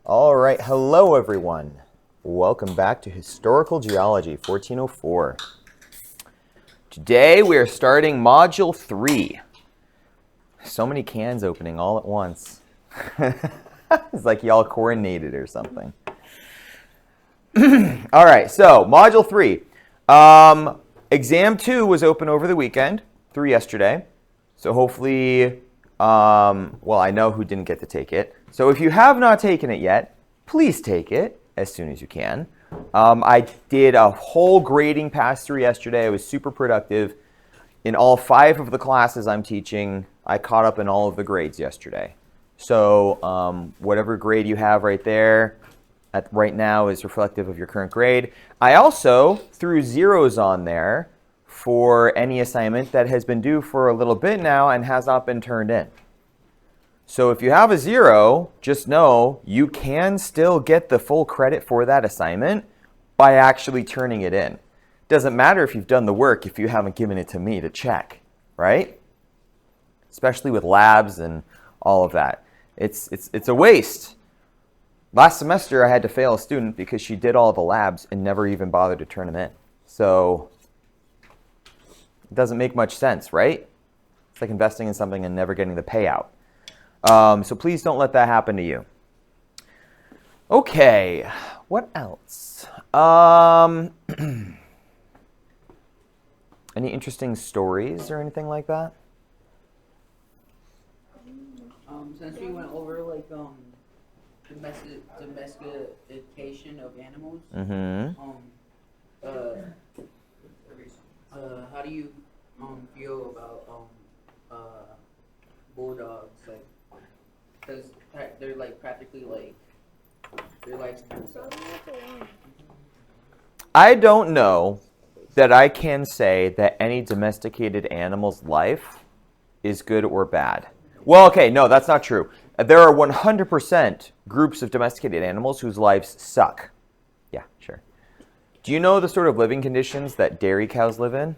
All right, hello everyone. Welcome back to Historical Geology 1404. Today we are starting Module 3. So many cans opening all at once. It's like y'all coordinated or something. All right, so Module 3. Exam 2 was open over the weekend, through yesterday. So hopefully, well, I know who didn't get to take it. So if you have not taken it yet, please take it as soon as you can. I did a whole grading pass-through yesterday. It was super productive. In all 5 of the classes I'm teaching, I caught up in all of the grades yesterday. So whatever grade you have right there right now is reflective of your current grade. I also threw zeros on there for any assignment that has been due for a little bit now and has not been turned in. So if you have a 0, just know you can still get the full credit for that assignment by actually turning it in. Doesn't matter if you've done the work if you haven't given it to me to check, right? Especially with labs and all of that. It's a waste. Last semester I had to fail a student because she did all the labs and never even bothered to turn them in. So it doesn't make much sense, right? It's like investing in something and never getting the payout. So please don't let that happen to you. Okay, what else? Any interesting stories or anything like that? Since we went over domestication of animals, how do you feel about bulldogs? Like, because they're like practically like their lives. I don't know that I can say that any domesticated animal's life is good or bad. Well, okay, no, that's not true. There are 100% groups of domesticated animals whose lives suck. Yeah, sure. Do you know the sort of living conditions that dairy cows live in?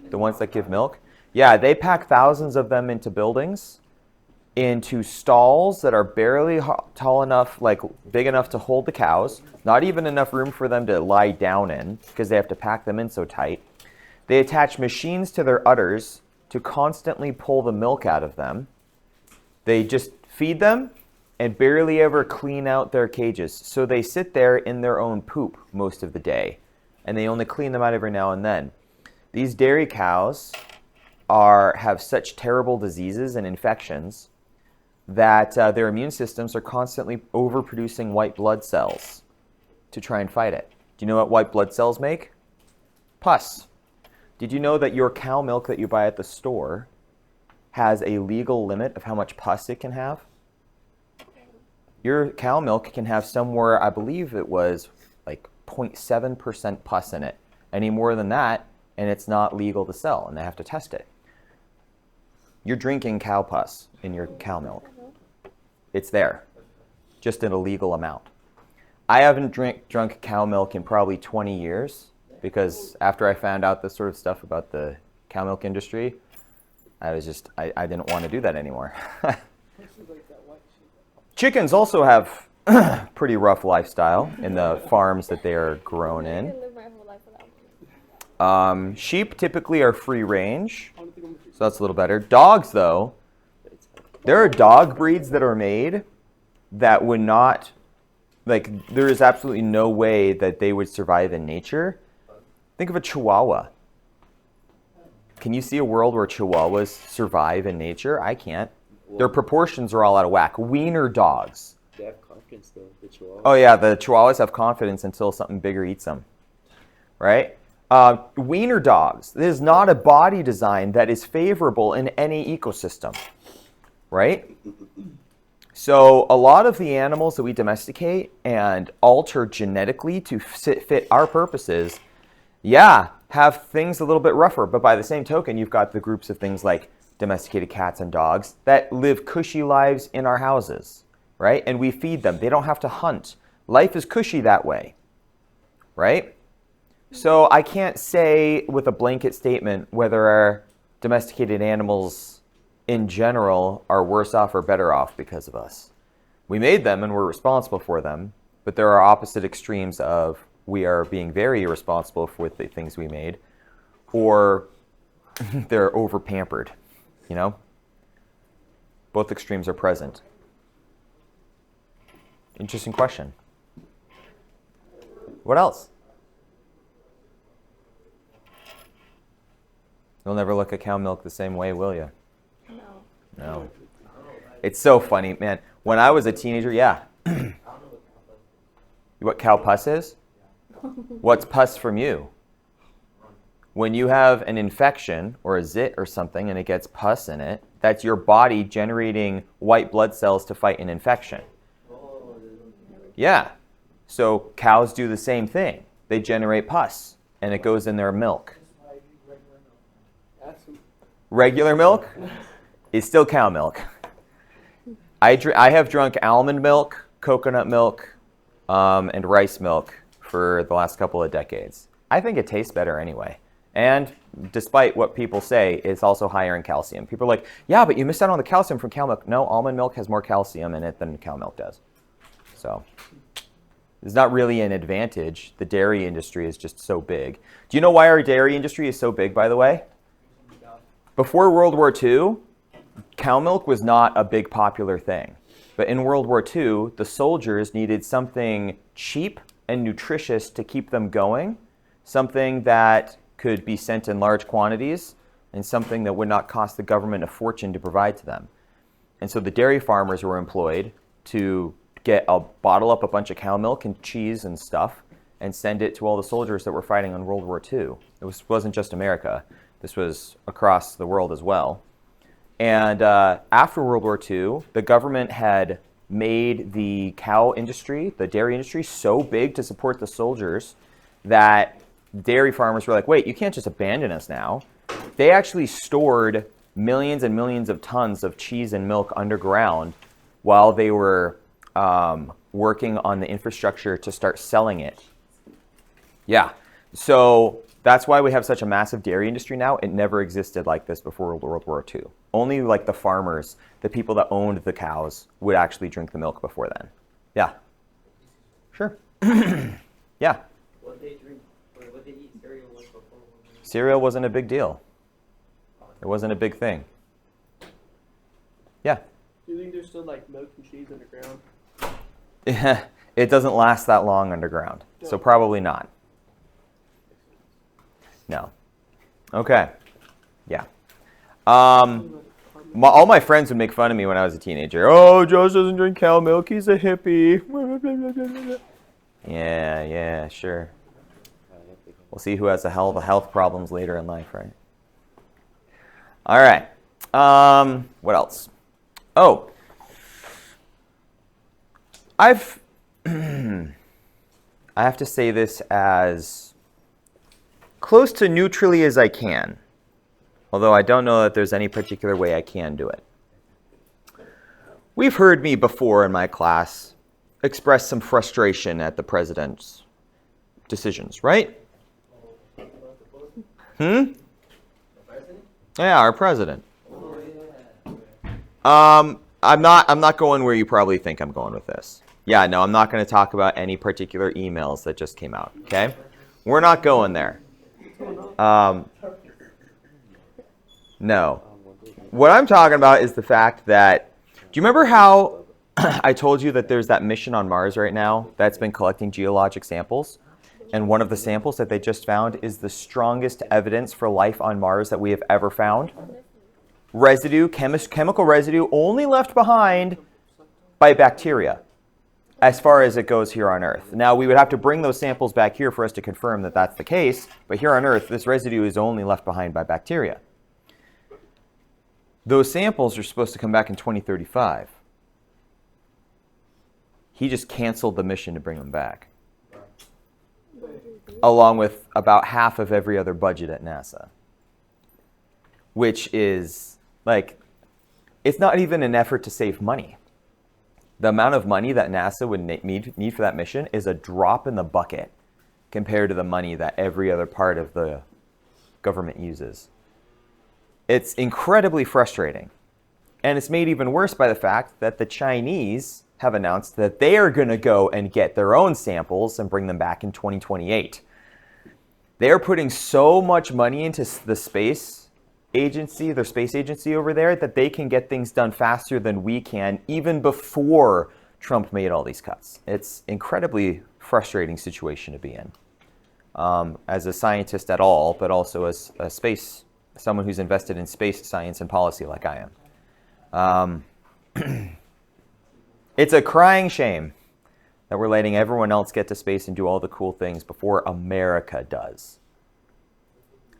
The ones that give milk? Yeah, they pack thousands of them into buildings, into stalls that are barely tall enough, like big enough to hold the cows, not even enough room for them to lie down in because they have to pack them in so tight. They attach machines to their udders to constantly pull the milk out of them. They just feed them and barely ever clean out their cages. So they sit there in their own poop most of the day, and they only clean them out every now and then. These dairy cows have such terrible diseases and infections that their immune systems are constantly overproducing white blood cells to try and fight it. Do you know what white blood cells make? Pus. Did you know that your cow milk that you buy at the store has a legal limit of how much pus it can have? Your cow milk can have somewhere, I believe it was like 0.7% pus in it. Any more than that, and it's not legal to sell, and they have to test it. You're drinking cow pus in your cow milk. It's there, just in a legal amount. I haven't drunk cow milk in probably 20 years because after I found out this sort of stuff about the cow milk industry, I didn't want to do that anymore. Chickens also have pretty rough lifestyle in the farms that they are grown in. Sheep typically are free range, so that's a little better. Dogs, though, there are dog breeds that are made that would not, like, there is absolutely no way that they would survive in nature. Think of a Chihuahua. Can you see a world where Chihuahuas survive in nature? I can't. Their proportions are all out of whack. Wiener dogs. They have confidence, though, the Chihuahuas. Oh, yeah, the Chihuahuas have confidence until something bigger eats them, right? Wiener dogs. This is not a body design that is favorable in any ecosystem, right? So a lot of the animals that we domesticate and alter genetically to fit our purposes, yeah, have things a little bit rougher. But by the same token, you've got the groups of things like domesticated cats and dogs that live cushy lives in our houses, right? And we feed them. They don't have to hunt. Life is cushy that way, right? So I can't say with a blanket statement whether our domesticated animals in general are worse off or better off because of us. We made them and we're responsible for them, but there are opposite extremes of we are being very irresponsible with the things we made, or they're over pampered, you know? Both extremes are present. Interesting question. What else? You'll never look at cow milk the same way, will you? No. It's so funny, man. When I was a teenager, yeah. What cow pus is? What's pus from you? When you have an infection or a zit or something and it gets pus in it, that's your body generating white blood cells to fight an infection. Yeah. So cows do the same thing. They generate pus and it goes in their milk. Regular milk is still cow milk. I have drunk almond milk, coconut milk, and rice milk for the last couple of decades. I think it tastes better anyway. And despite what people say, it's also higher in calcium. People are like, yeah, but you missed out on the calcium from cow milk. No, almond milk has more calcium in it than cow milk does. So it's not really an advantage. The dairy industry is just so big. Do you know why our dairy industry is so big, by the way? Before World War II, cow milk was not a big popular thing. But in World War II, the soldiers needed something cheap and nutritious to keep them going, something that could be sent in large quantities, and something that would not cost the government a fortune to provide to them. And so the dairy farmers were employed to bottle up a bunch of cow milk and cheese and stuff and send it to all the soldiers that were fighting in World War II. It wasn't just America. This was across the world as well. And after World War II, the government had made the cow industry, the dairy industry, so big to support the soldiers that dairy farmers were like, wait, you can't just abandon us now. They actually stored millions and millions of tons of cheese and milk underground while they were working on the infrastructure to start selling it. Yeah, so that's why we have such a massive dairy industry now. It never existed like this before World War II. Only like the farmers, the people that owned the cows, would actually drink the milk before then. Yeah. Sure. Yeah. What they drink, or what they eat cereal like before. Cereal wasn't a big deal. It wasn't a big thing. Yeah. Do you think there's still like milk and cheese underground? It doesn't last that long underground, so probably not. No. Okay. Yeah. All my friends would make fun of me when I was a teenager. Oh, Josh doesn't drink cow milk. He's a hippie. Yeah, sure. We'll see who has the health problems later in life, right? All right. What else? Oh. I have to say this as close to neutrally as I can, although I don't know that there's any particular way I can do it. We've heard me before in my class express some frustration at the president's decisions, right? Yeah, our president. I'm not going where you probably think I'm going with this. Yeah, no, I'm not going to talk about any particular emails that just came out, okay? We're not going there. No. What I'm talking about is the fact that, do you remember how I told you that there's that mission on Mars right now that's been collecting geologic samples? And one of the samples that they just found is the strongest evidence for life on Mars that we have ever found. Residue, chemical residue only left behind by bacteria as far as it goes here on Earth. Now, we would have to bring those samples back here for us to confirm that that's the case, but here on Earth, this residue is only left behind by bacteria. Those samples are supposed to come back in 2035. He just canceled the mission to bring them back, along with about half of every other budget at NASA, which is like, it's not even an effort to save money. The amount of money that NASA would need for that mission is a drop in the bucket compared to the money that every other part of the government uses. It's incredibly frustrating. And it's made even worse by the fact that the Chinese have announced that they are going to go and get their own samples and bring them back in 2028. They are putting so much money into the space agency, their space agency over there, that they can get things done faster than we can, even before Trump made all these cuts. It's incredibly frustrating situation to be in, as a scientist at all, but also as someone who's invested in space science and policy like I am. It's a crying shame that we're letting everyone else get to space and do all the cool things before America does.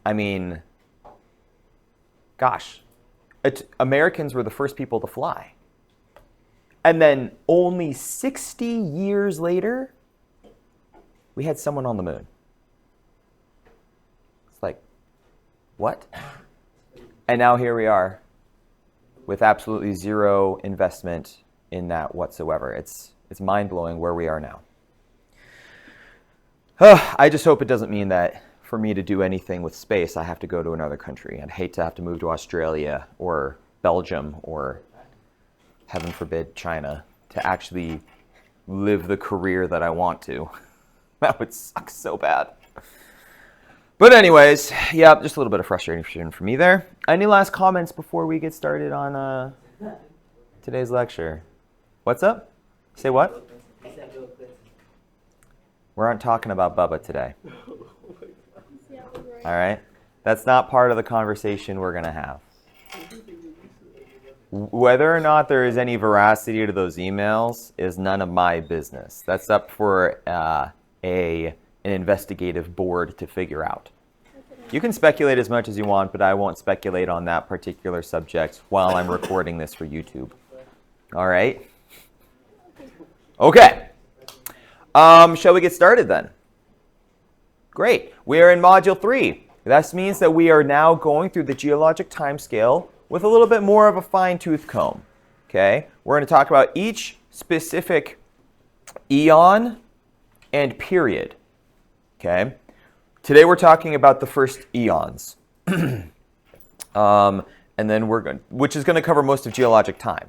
I mean, gosh, Americans were the first people to fly. And then only 60 years later, we had someone on the moon. It's like, what? And now here we are with absolutely zero investment in that whatsoever. It's mind-blowing where we are now. I just hope it doesn't mean that for me to do anything with space, I have to go to another country. I'd hate to have to move to Australia or Belgium or, heaven forbid, China to actually live the career that I want to. That would suck so bad. But anyways, yeah, just a little bit of frustration for me there. Any last comments before we get started on today's lecture? What's up? Say what? We aren't talking about Bubba today. All right? That's not part of the conversation we're going to have. Whether or not there is any veracity to those emails is none of my business. That's up for an investigative board to figure out. You can speculate as much as you want, but I won't speculate on that particular subject while I'm recording this for YouTube. All right? Okay. Shall we get started then? Great. We are in Module 3. This means that we are now going through the geologic timescale with a little bit more of a fine-tooth comb. Okay? We're going to talk about each specific eon and period. Okay? Today we're talking about the first eons. And then which is going to cover most of geologic time.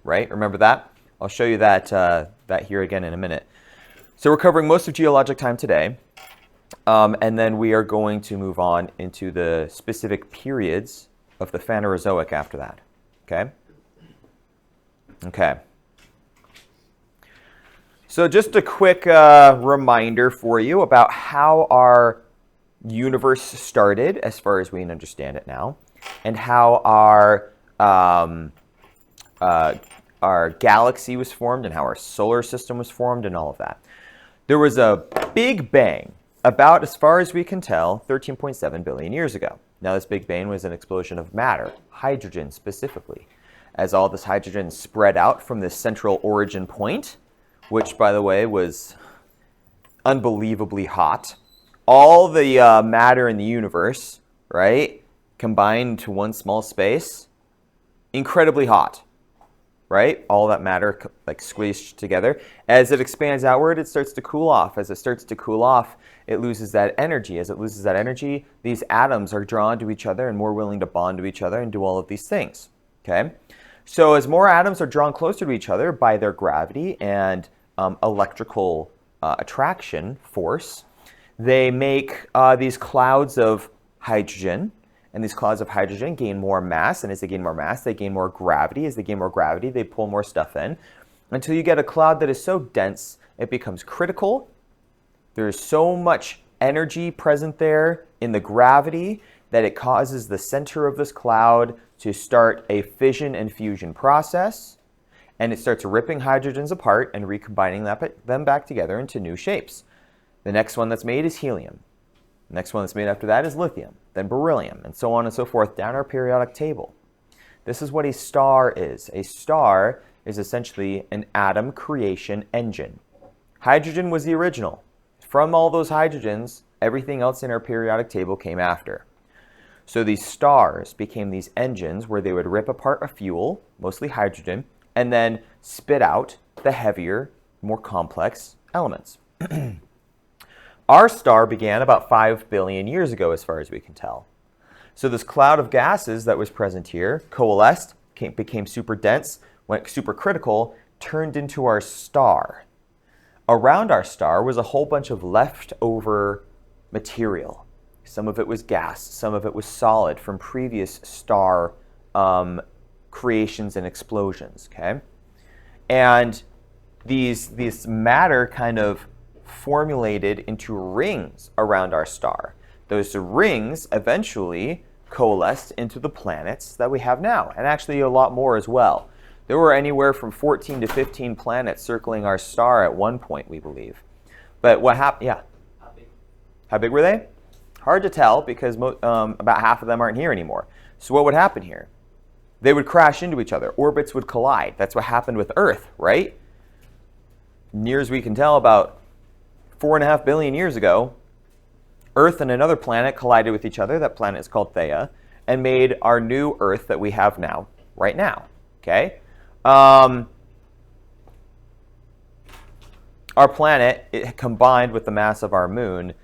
Right? Remember that? I'll show you that here again in a minute. So we're covering most of geologic time today. And then we are going to move on into the specific periods of the Phanerozoic after that. Okay? Okay. So just a quick reminder for you about how our universe started, as far as we understand it now, and how our galaxy was formed and how our solar system was formed and all of that. There was a big bang about, as far as we can tell, 13.7 billion years ago. Now, this big bang was an explosion of matter, hydrogen specifically, as all this hydrogen spread out from this central origin point, which, by the way, was unbelievably hot. All the matter in the universe, right, combined to one small space, incredibly hot. Right? All that matter like squeezed together. As it expands outward, it starts to cool off. As it starts to cool off, it loses that energy. As it loses that energy, these atoms are drawn to each other and more willing to bond to each other and do all of these things. Okay? So as more atoms are drawn closer to each other by their gravity and electrical attraction force, they make these clouds of hydrogen. And these clouds of hydrogen gain more mass, and as they gain more mass, they gain more gravity. As they gain more gravity, they pull more stuff in, until you get a cloud that is so dense, it becomes critical. There's so much energy present there in the gravity that it causes the center of this cloud to start a fission and fusion process, and it starts ripping hydrogens apart and recombining them back together into new shapes. The next one that's made is helium. The next one that's made after that is lithium, then beryllium, and so on and so forth down our periodic table. This is what a star is. A star is essentially an atom creation engine. Hydrogen was the original. From all those hydrogens, everything else in our periodic table came after. So these stars became these engines where they would rip apart a fuel, mostly hydrogen, and then spit out the heavier, more complex elements. Our star began about 5 billion years ago, as far as we can tell. So this cloud of gases that was present here coalesced, became super dense, went super critical, turned into our star. Around our star was a whole bunch of leftover material. Some of it was gas, some of it was solid from previous star creations and explosions, okay? And this matter kind of formulated into rings around our star. Those rings eventually coalesced into the planets that we have now, and actually a lot more as well. There were anywhere from 14 to 15 planets circling our star at one point, we believe. But what happened? Yeah. How big were they? Hard to tell because about half of them aren't here anymore. So what would happen here? They would crash into each other. Orbits would collide. That's what happened with Earth, right? Near as we can tell, about 4.5 billion years ago, Earth and another planet collided with each other. That planet is called Theia, and made our new Earth that we have now, right now. Okay? Our planet, combined with the mass of our moon,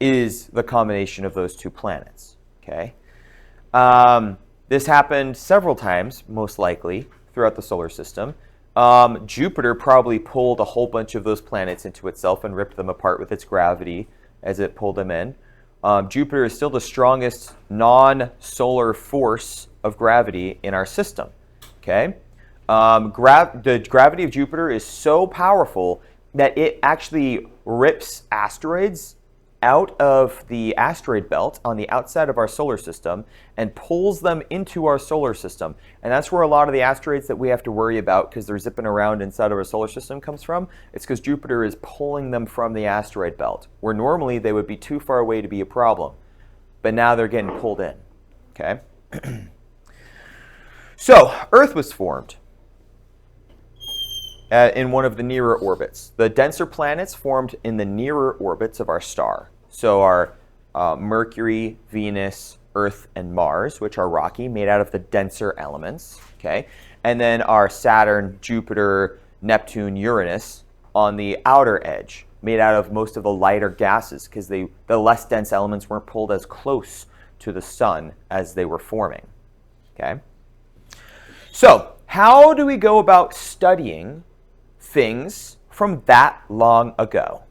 is the combination of those two planets. Okay? This happened several times, most likely, throughout the solar system. Jupiter probably pulled a whole bunch of those planets into itself and ripped them apart with its gravity as it pulled them in. Jupiter is still the strongest non-solar force of gravity in our system. Okay? The gravity of Jupiter is so powerful that it actually rips asteroids out of the asteroid belt on the outside of our solar system and pulls them into our solar system. And that's where a lot of the asteroids that we have to worry about because they're zipping around inside of our solar system comes from. It's because Jupiter is pulling them from the asteroid belt, where normally they would be too far away to be a problem. But now they're getting pulled in. Okay? So, Earth was formed in one of the nearer orbits. The denser planets formed in the nearer orbits of our star. So our Mercury, Venus, Earth, and Mars, which are rocky, made out of the denser elements. Okay? And then our Saturn, Jupiter, Neptune, Uranus on the outer edge, made out of most of the lighter gases because the less dense elements weren't pulled as close to the sun as they were forming. Okay? So, how do we go about studying things from that long ago?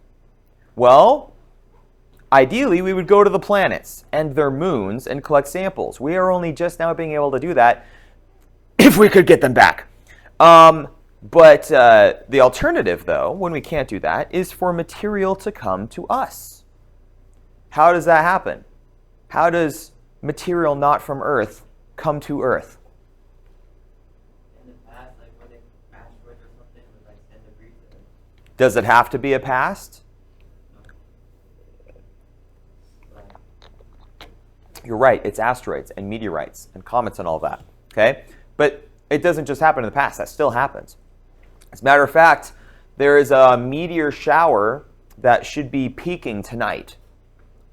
Well, ideally, we would go to the planets and their moons and collect samples. We are only just now being able to do that if we could get them back. But the alternative, though, when we can't do that, is for material to come to us. How does that happen? How does material not from Earth come to Earth? Does it have to be a past? You're right, it's asteroids and meteorites and comets and all that, okay? But it doesn't just happen in the past, that still happens. As a matter of fact, there is a meteor shower that should be peaking tonight.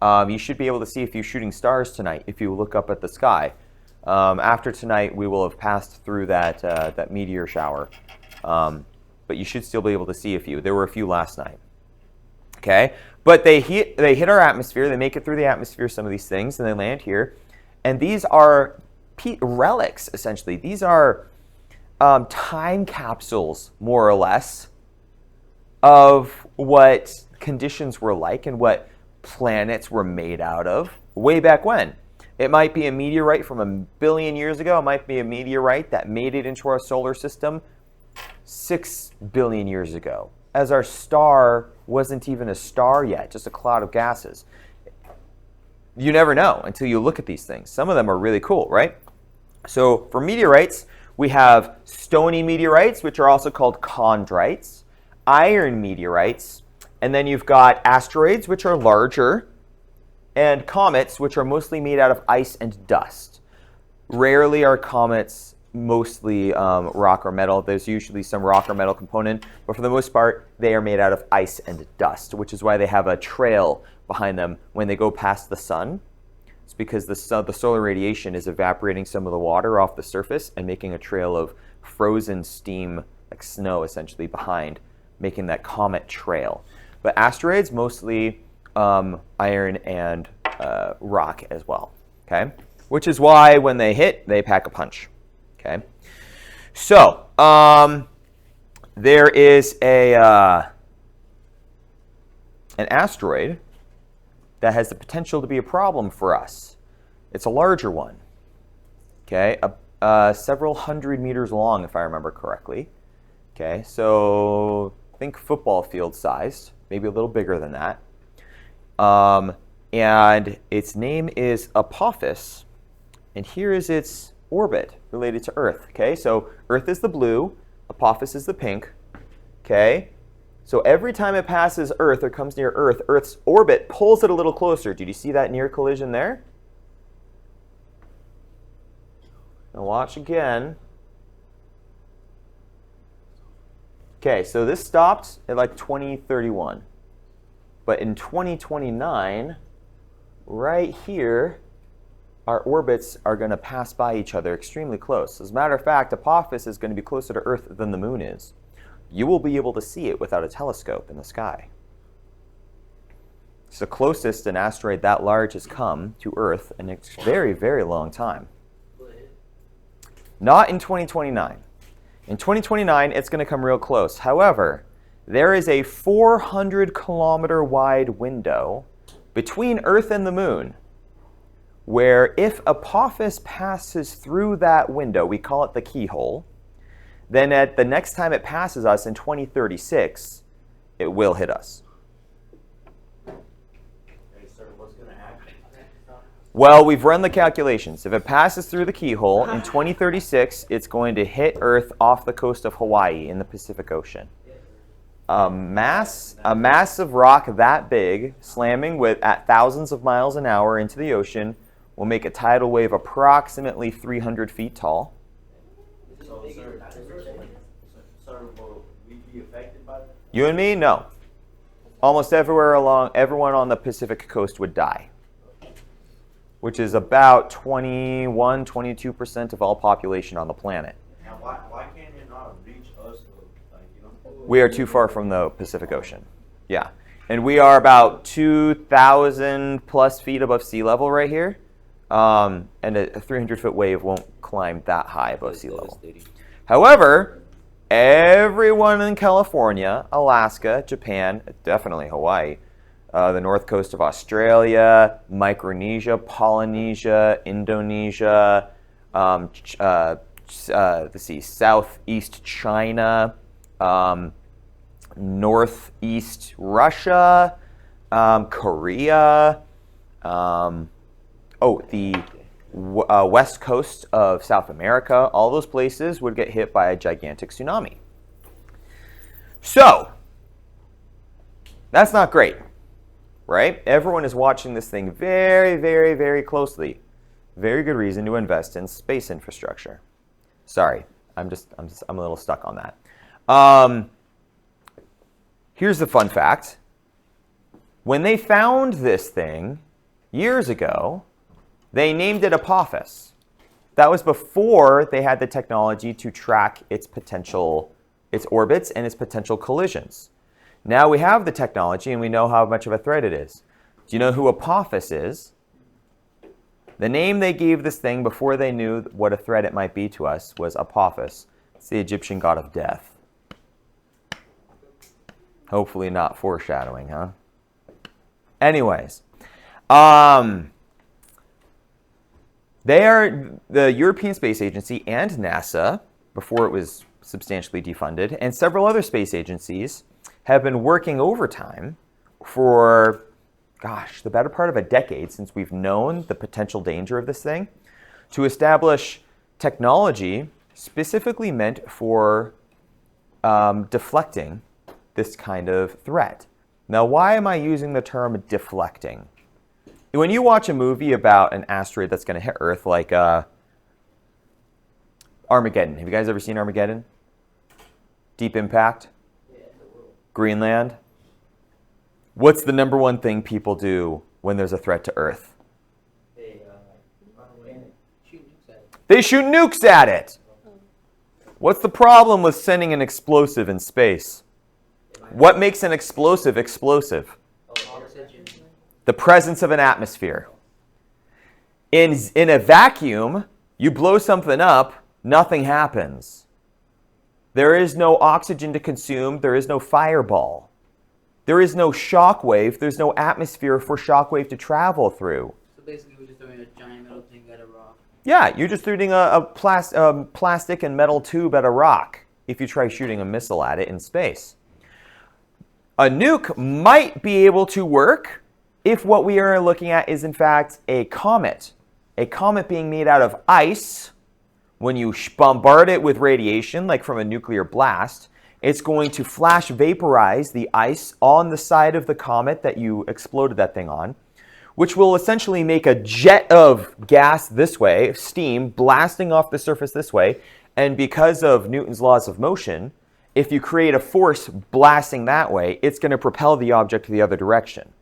You should be able to see a few shooting stars tonight if you look up at the sky. After tonight, we will have passed through that meteor shower. But you should still be able to see a few. There were a few last night. Okay? But they hit our atmosphere. They make it through the atmosphere, some of these things, and they land here. And these are relics, essentially. These are time capsules, more or less, of what conditions were like and what planets were made out of way back when. It might be a meteorite from 1 billion years ago. It might be a meteorite that made it into our solar system 6 billion years ago, as our star wasn't even a star yet, just a cloud of gases. You never know until you look at these things. Some of them are really cool, right? So for meteorites, we have stony meteorites, which are also called chondrites, iron meteorites, and then you've got asteroids, which are larger, and comets, which are mostly made out of ice and dust. Rarely are comets mostly rock or metal. There's usually some rock or metal component, but for the most part, they are made out of ice and dust, which is why they have a trail behind them when they go past the sun. It's because the solar radiation is evaporating some of the water off the surface and making a trail of frozen steam, like snow essentially, behind, making that comet trail. But asteroids, mostly iron and rock as well, okay? Which is why when they hit, they pack a punch. Okay, so there is an asteroid that has the potential to be a problem for us. It's a larger one, okay, several hundred meters long, if I remember correctly. Okay, so think football field sized, maybe a little bigger than that. And its name is Apophis, and here is its orbit related to Earth. Okay, so Earth is the blue, Apophis is the pink. Okay, so every time it passes Earth or comes near Earth, Earth's orbit pulls it a little closer. Did you see that near collision there? Now watch again. Okay, so this stopped at like 2031. But in 2029, right here, our orbits are going to pass by each other extremely close. As a matter of fact, Apophis is going to be closer to Earth than the moon is. You will be able to see it without a telescope in the sky. It's the closest an asteroid that large has come to Earth in a very, very long time. Not in 2029. In 2029, it's going to come real close. However, there is a 400-kilometer wide window between Earth and the moon where if Apophis passes through that window, we call it the keyhole, then at the next time it passes us in 2036, it will hit us. Hey, sir, what's going to happen? Well, we've run the calculations. If it passes through the keyhole in 2036, it's going to hit Earth off the coast of Hawaii in the Pacific Ocean. A massive rock that big slamming at thousands of miles an hour into the ocean will make a tidal wave approximately 300 feet tall. So, sir, will we be affected by that? You and me? No. Almost everyone on the Pacific coast would die, which is about 22% of all population on the planet. Now, why can't it not reach us, though? Like, you know? We are too far from the Pacific Ocean. Yeah. And we are about 2,000 plus feet above sea level right here. And a 300-foot wave won't climb that high above sea level. However, everyone in California, Alaska, Japan, definitely Hawaii, the north coast of Australia, Micronesia, Polynesia, Indonesia, southeast China, northeast Russia, Korea, the west coast of South America, all those places would get hit by a gigantic tsunami. So, that's not great, right? Everyone is watching this thing very, very, very closely. Very good reason to invest in space infrastructure. Sorry, I'm a little stuck on that. Here's the fun fact. When they found this thing years ago, they named it Apophis. That was before they had the technology to track its orbits and its potential collisions. Now we have the technology and we know how much of a threat it is. Do you know who Apophis is? The name they gave this thing before they knew what a threat it might be to us was Apophis. It's the Egyptian god of death. Hopefully not foreshadowing, huh? Anyways, the European Space Agency and NASA, before it was substantially defunded, and several other space agencies have been working overtime for, the better part of a decade since we've known the potential danger of this thing, to establish technology specifically meant for deflecting this kind of threat. Now, why am I using the term deflecting? When you watch a movie about an asteroid that's going to hit Earth, like Armageddon, have you guys ever seen Armageddon? Deep Impact? Greenland? What's the number one thing people do when there's a threat to Earth? They shoot nukes at it! What's the problem with sending an explosive in space? What makes an explosive explosive? The presence of an atmosphere. In a vacuum, you blow something up, nothing happens. There is no oxygen to consume. There is no fireball. There is no shock wave. There's no atmosphere for shock wave to travel through. So basically, we're just throwing a giant metal thing at a rock. Yeah, you're just shooting a plastic and metal tube at a rock if you try shooting a missile at it in space. A nuke might be able to work if what we are looking at is in fact a comet. A comet being made out of ice. When you bombard it with radiation, like from a nuclear blast, it's going to flash vaporize the ice on the side of the comet that you exploded that thing on, which will essentially make a jet of gas this way, steam, blasting off the surface this way. And because of Newton's laws of motion, if you create a force blasting that way, it's going to propel the object the other direction.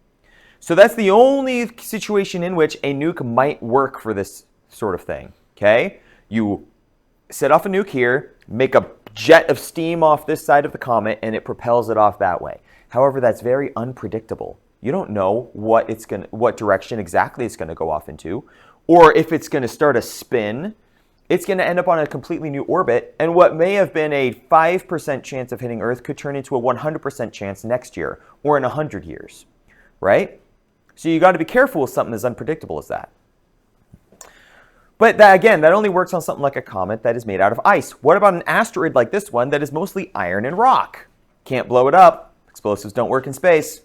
So that's the only situation in which a nuke might work for this sort of thing, okay? You set off a nuke here, make a jet of steam off this side of the comet, and it propels it off that way. However, that's very unpredictable. You don't know what direction exactly it's going to go off into, or if it's going to start a spin. It's going to end up on a completely new orbit, and what may have been a 5% chance of hitting Earth could turn into a 100% chance next year, or in 100 years, right? So you got to be careful with something as unpredictable as that. But that, again, that only works on something like a comet that is made out of ice. What about an asteroid like this one that is mostly iron and rock? Can't blow it up. Explosives don't work in space.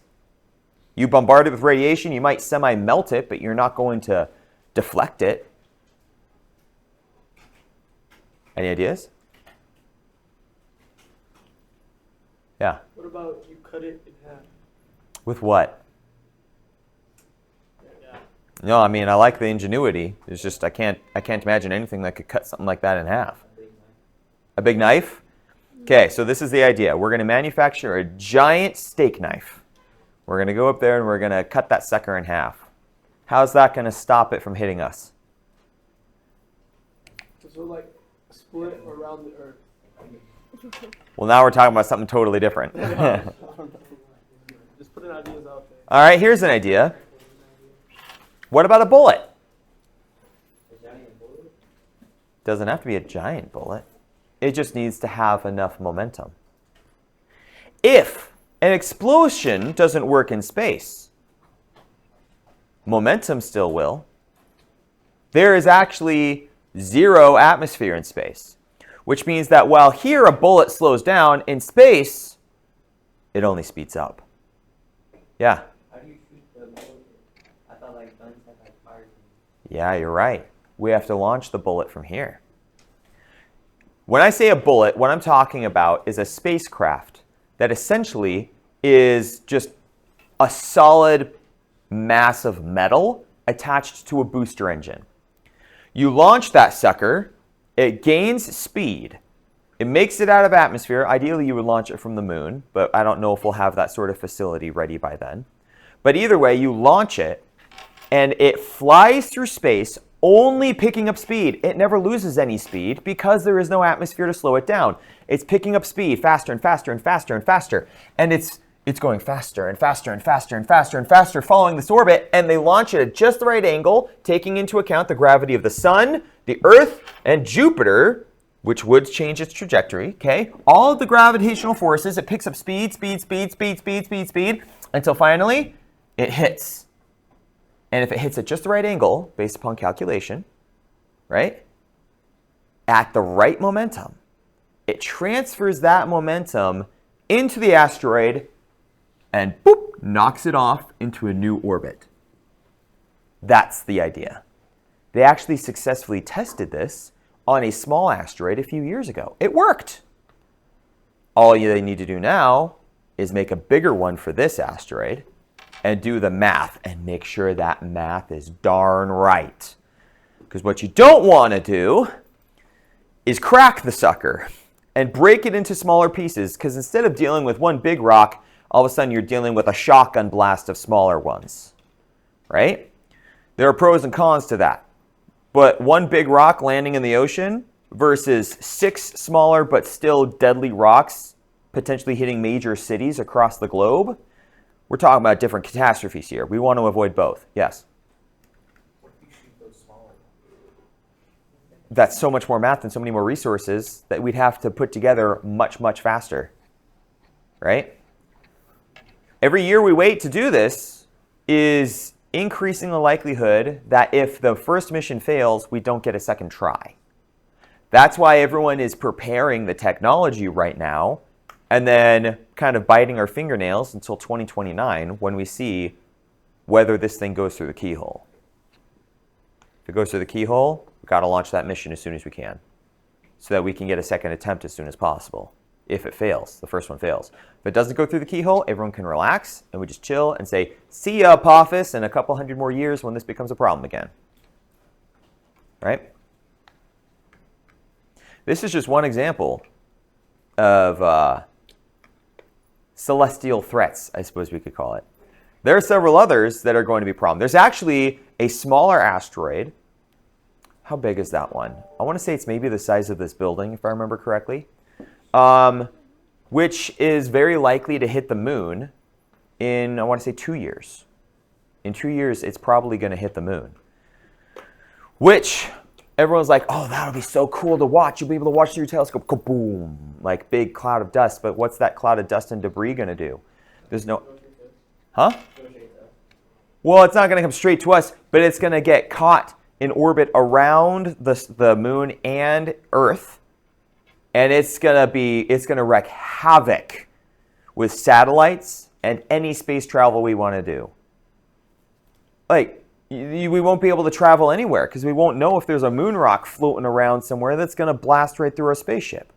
You bombard it with radiation, you might semi-melt it, but you're not going to deflect it. Any ideas? Yeah. What about you cut it in half? With what? Yeah. No, I mean, I like the ingenuity. It's just I can't imagine anything that could cut something like that in half. A big knife? Okay, so this is the idea. We're going to manufacture a giant steak knife. We're going to go up there and we're going to cut that sucker in half. How's that going to stop it from hitting us? So like split around the Earth. Well, now we're talking about something totally different. I don't know. Just putting ideas out there. All right, here's an idea. What about a bullet? A giant bullet? Doesn't have to be a giant bullet. It just needs to have enough momentum. If an explosion doesn't work in space, momentum still will. There is actually zero atmosphere in space, which means that while here a bullet slows down, in space, it only speeds up. Yeah? How do you shoot the bullet? I thought like guns had like fire. Yeah, you're right. We have to launch the bullet from here. When I say a bullet, what I'm talking about is a spacecraft that essentially is just a solid mass of metal attached to a booster engine. You launch that sucker, it gains speed, it makes it out of atmosphere. Ideally, you would launch it from the moon, but I don't know if we'll have that sort of facility ready by then. But either way, you launch it, and it flies through space, only picking up speed. It never loses any speed because there is no atmosphere to slow it down. It's picking up speed faster and faster and faster and faster. And it's going faster and faster and faster and faster and faster following this orbit, and they launch it at just the right angle, taking into account the gravity of the sun, the Earth, and Jupiter, which would change its trajectory, okay? All of the gravitational forces, it picks up speed, speed, speed, speed, speed, speed, speed, until finally it hits. And if it hits at just the right angle, based upon calculation, right, at the right momentum, it transfers that momentum into the asteroid and boop, knocks it off into a new orbit. That's the idea. They actually successfully tested this on a small asteroid a few years ago. It worked. All they need to do now is make a bigger one for this asteroid and do the math and make sure that math is darn right. Because what you don't want to do is crack the sucker and break it into smaller pieces, because instead of dealing with one big rock, all of a sudden you're dealing with a shotgun blast of smaller ones, right? There are pros and cons to that. But one big rock landing in the ocean versus 6 smaller but still deadly rocks potentially hitting major cities across the globe, we're talking about different catastrophes here. We want to avoid both. Yes? What if you shoot those smaller that's so much more math and so many more resources that we'd have to put together much, much faster, right? Every year we wait to do this is increasing the likelihood that if the first mission fails, we don't get a second try. That's why everyone is preparing the technology right now and then kind of biting our fingernails until 2029 when we see whether this thing goes through the keyhole. If it goes through the keyhole, we've got to launch that mission as soon as we can so that we can get a second attempt as soon as possible. If it fails, the first one fails. If it doesn't go through the keyhole, everyone can relax and we just chill and say, see ya, Apophis, in a couple hundred more years when this becomes a problem again. Right? This is just one example of celestial threats, I suppose we could call it. There are several others that are going to be a problem. There's actually a smaller asteroid. How big is that one? I want to say it's maybe the size of this building, if I remember correctly, which is very likely to hit the moon in, I want to say, 2 years. In 2 years, it's probably going to hit the moon, which everyone's like, oh, that would be so cool to watch. You'll be able to watch through your telescope. Kaboom! Like big cloud of dust. But what's that cloud of dust and debris going to do? There's no... Huh? Well, it's not going to come straight to us, but it's going to get caught in orbit around the moon and Earth. And it's going to wreak havoc with satellites and any space travel we want to do. Like, we won't be able to travel anywhere because we won't know if there's a moon rock floating around somewhere that's going to blast right through our spaceship,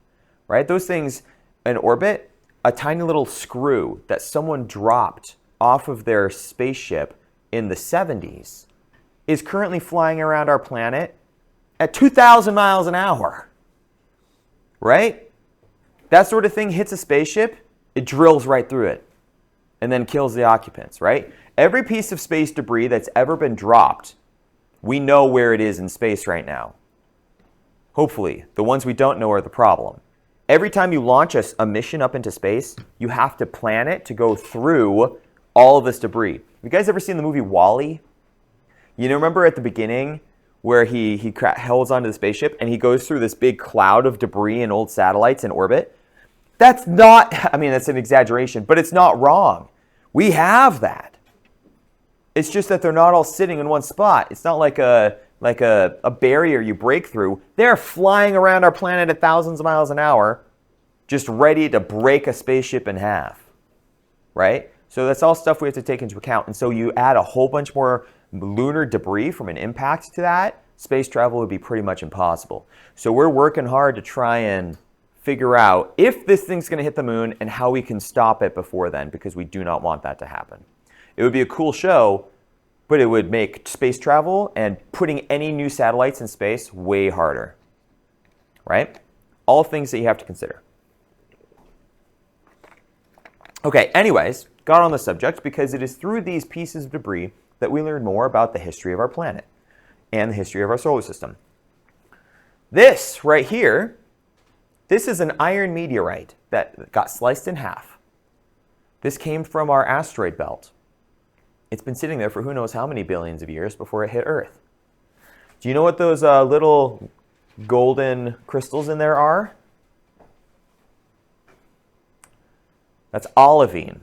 right? Those things in orbit, a tiny little screw that someone dropped off of their spaceship in the 70s is currently flying around our planet at 2,000 miles an hour, right? That sort of thing hits a spaceship, it drills right through it and then kills the occupants, right? Every piece of space debris that's ever been dropped, we know where it is in space right now. Hopefully, the ones we don't know are the problem. Every time you launch a mission up into space, you have to plan it to go through all of this debris. Have you guys ever seen the movie WALL-E? You know, remember at the beginning where he holds onto the spaceship and he goes through this big cloud of debris and old satellites in orbit? That's not, I mean, that's an exaggeration, but it's not wrong. We have that. It's just that they're not all sitting in one spot. It's not like a barrier you break through. They're flying around our planet at thousands of miles an hour, just ready to break a spaceship in half, right? So that's all stuff we have to take into account. And so you add a whole bunch more lunar debris from an impact to that, space travel would be pretty much impossible. So we're working hard to try and figure out if this thing's going to hit the moon and how we can stop it before then, because we do not want that to happen. It would be a cool show, but it would make space travel and putting any new satellites in space way harder, right? All things that you have to consider. Okay, anyways, got on the subject because it is through these pieces of debris that we learn more about the history of our planet and the history of our solar system. This right here, this is an iron meteorite that got sliced in half. This came from our asteroid belt. It's been sitting there for who knows how many billions of years before it hit Earth. Do you know what those little golden crystals in there are? That's olivine.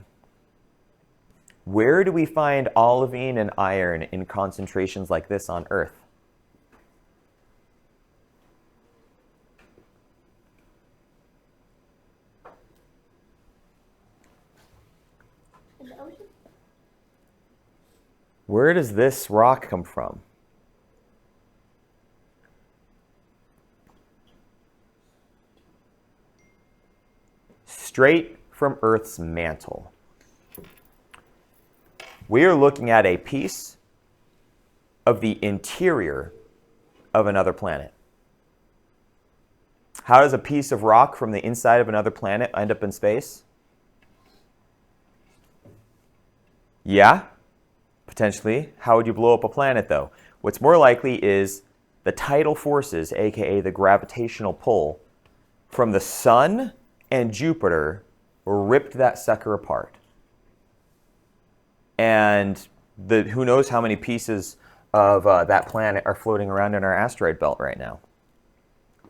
Where do we find olivine and iron in concentrations like this on Earth? In the ocean? Where does this rock come from? Straight from Earth's mantle. We are looking at a piece of the interior of another planet. How does a piece of rock from the inside of another planet end up in space? Yeah, potentially. How would you blow up a planet, though? What's more likely is the tidal forces, aka the gravitational pull, from the sun and Jupiter ripped that sucker apart. And who knows how many pieces of that planet are floating around in our asteroid belt right now.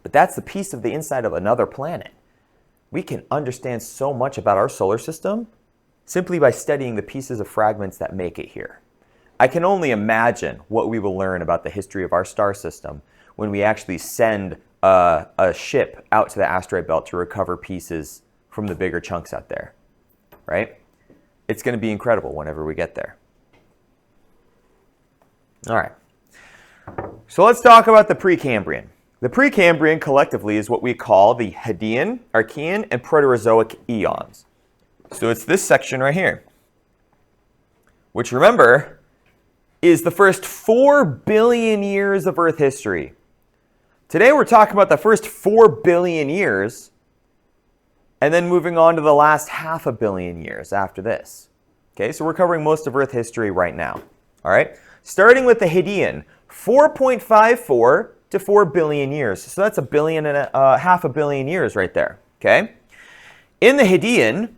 But that's the piece of the inside of another planet. We can understand so much about our solar system simply by studying the pieces of fragments that make it here. I can only imagine what we will learn about the history of our star system when we actually send a ship out to the asteroid belt to recover pieces from the bigger chunks out there, right? It's going to be incredible whenever we get there. All right. So let's talk about the Precambrian. The Precambrian collectively is what we call the Hadean, Archean, and Proterozoic eons. So it's this section right here, which remember is the first 4 billion years of Earth history. Today we're talking about the first 4 billion years and then moving on to the last 500 million years after this. Okay, so we're covering most of Earth history right now. All right, starting with the Hadean, 4.54 to 4 billion years. So that's 500 million years right there. Okay, in the Hadean,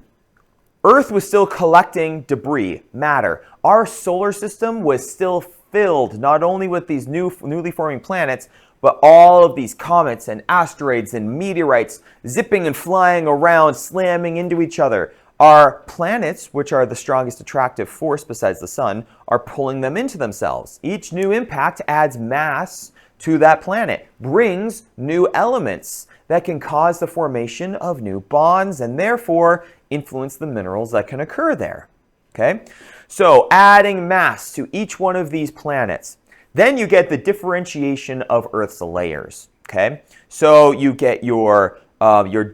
Earth was still collecting debris, matter. Our solar system was still filled not only with these newly forming planets, but all of these comets and asteroids and meteorites zipping and flying around, slamming into each other. Our planets, which are the strongest attractive force besides the sun, are pulling them into themselves. Each new impact adds mass to that planet, brings new elements that can cause the formation of new bonds and therefore influence the minerals that can occur there. Okay? So adding mass to each one of these planets. Then you get the differentiation of Earth's layers. Okay? So you get your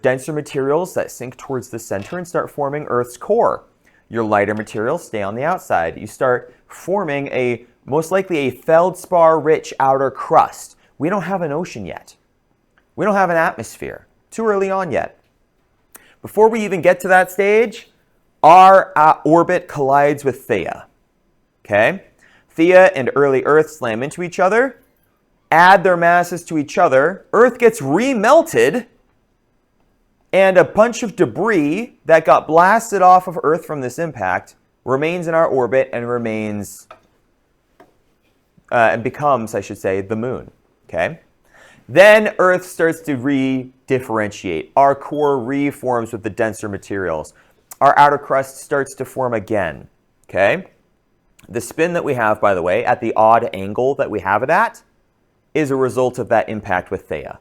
denser materials that sink towards the center and start forming Earth's core. Your lighter materials stay on the outside. You start forming most likely a feldspar-rich outer crust. We don't have an ocean yet. We don't have an atmosphere. Too early on yet. Before we even get to that stage, our orbit collides with Theia. Okay? Theia and early Earth slam into each other, add their masses to each other. Earth gets remelted, and a bunch of debris that got blasted off of Earth from this impact remains in our orbit and becomes, I should say, the moon. Okay? Then Earth starts to re-differentiate. Our core reforms with the denser materials. Our outer crust starts to form again. Okay? The spin that we have, by the way, at the odd angle that we have it at, is a result of that impact with Theia.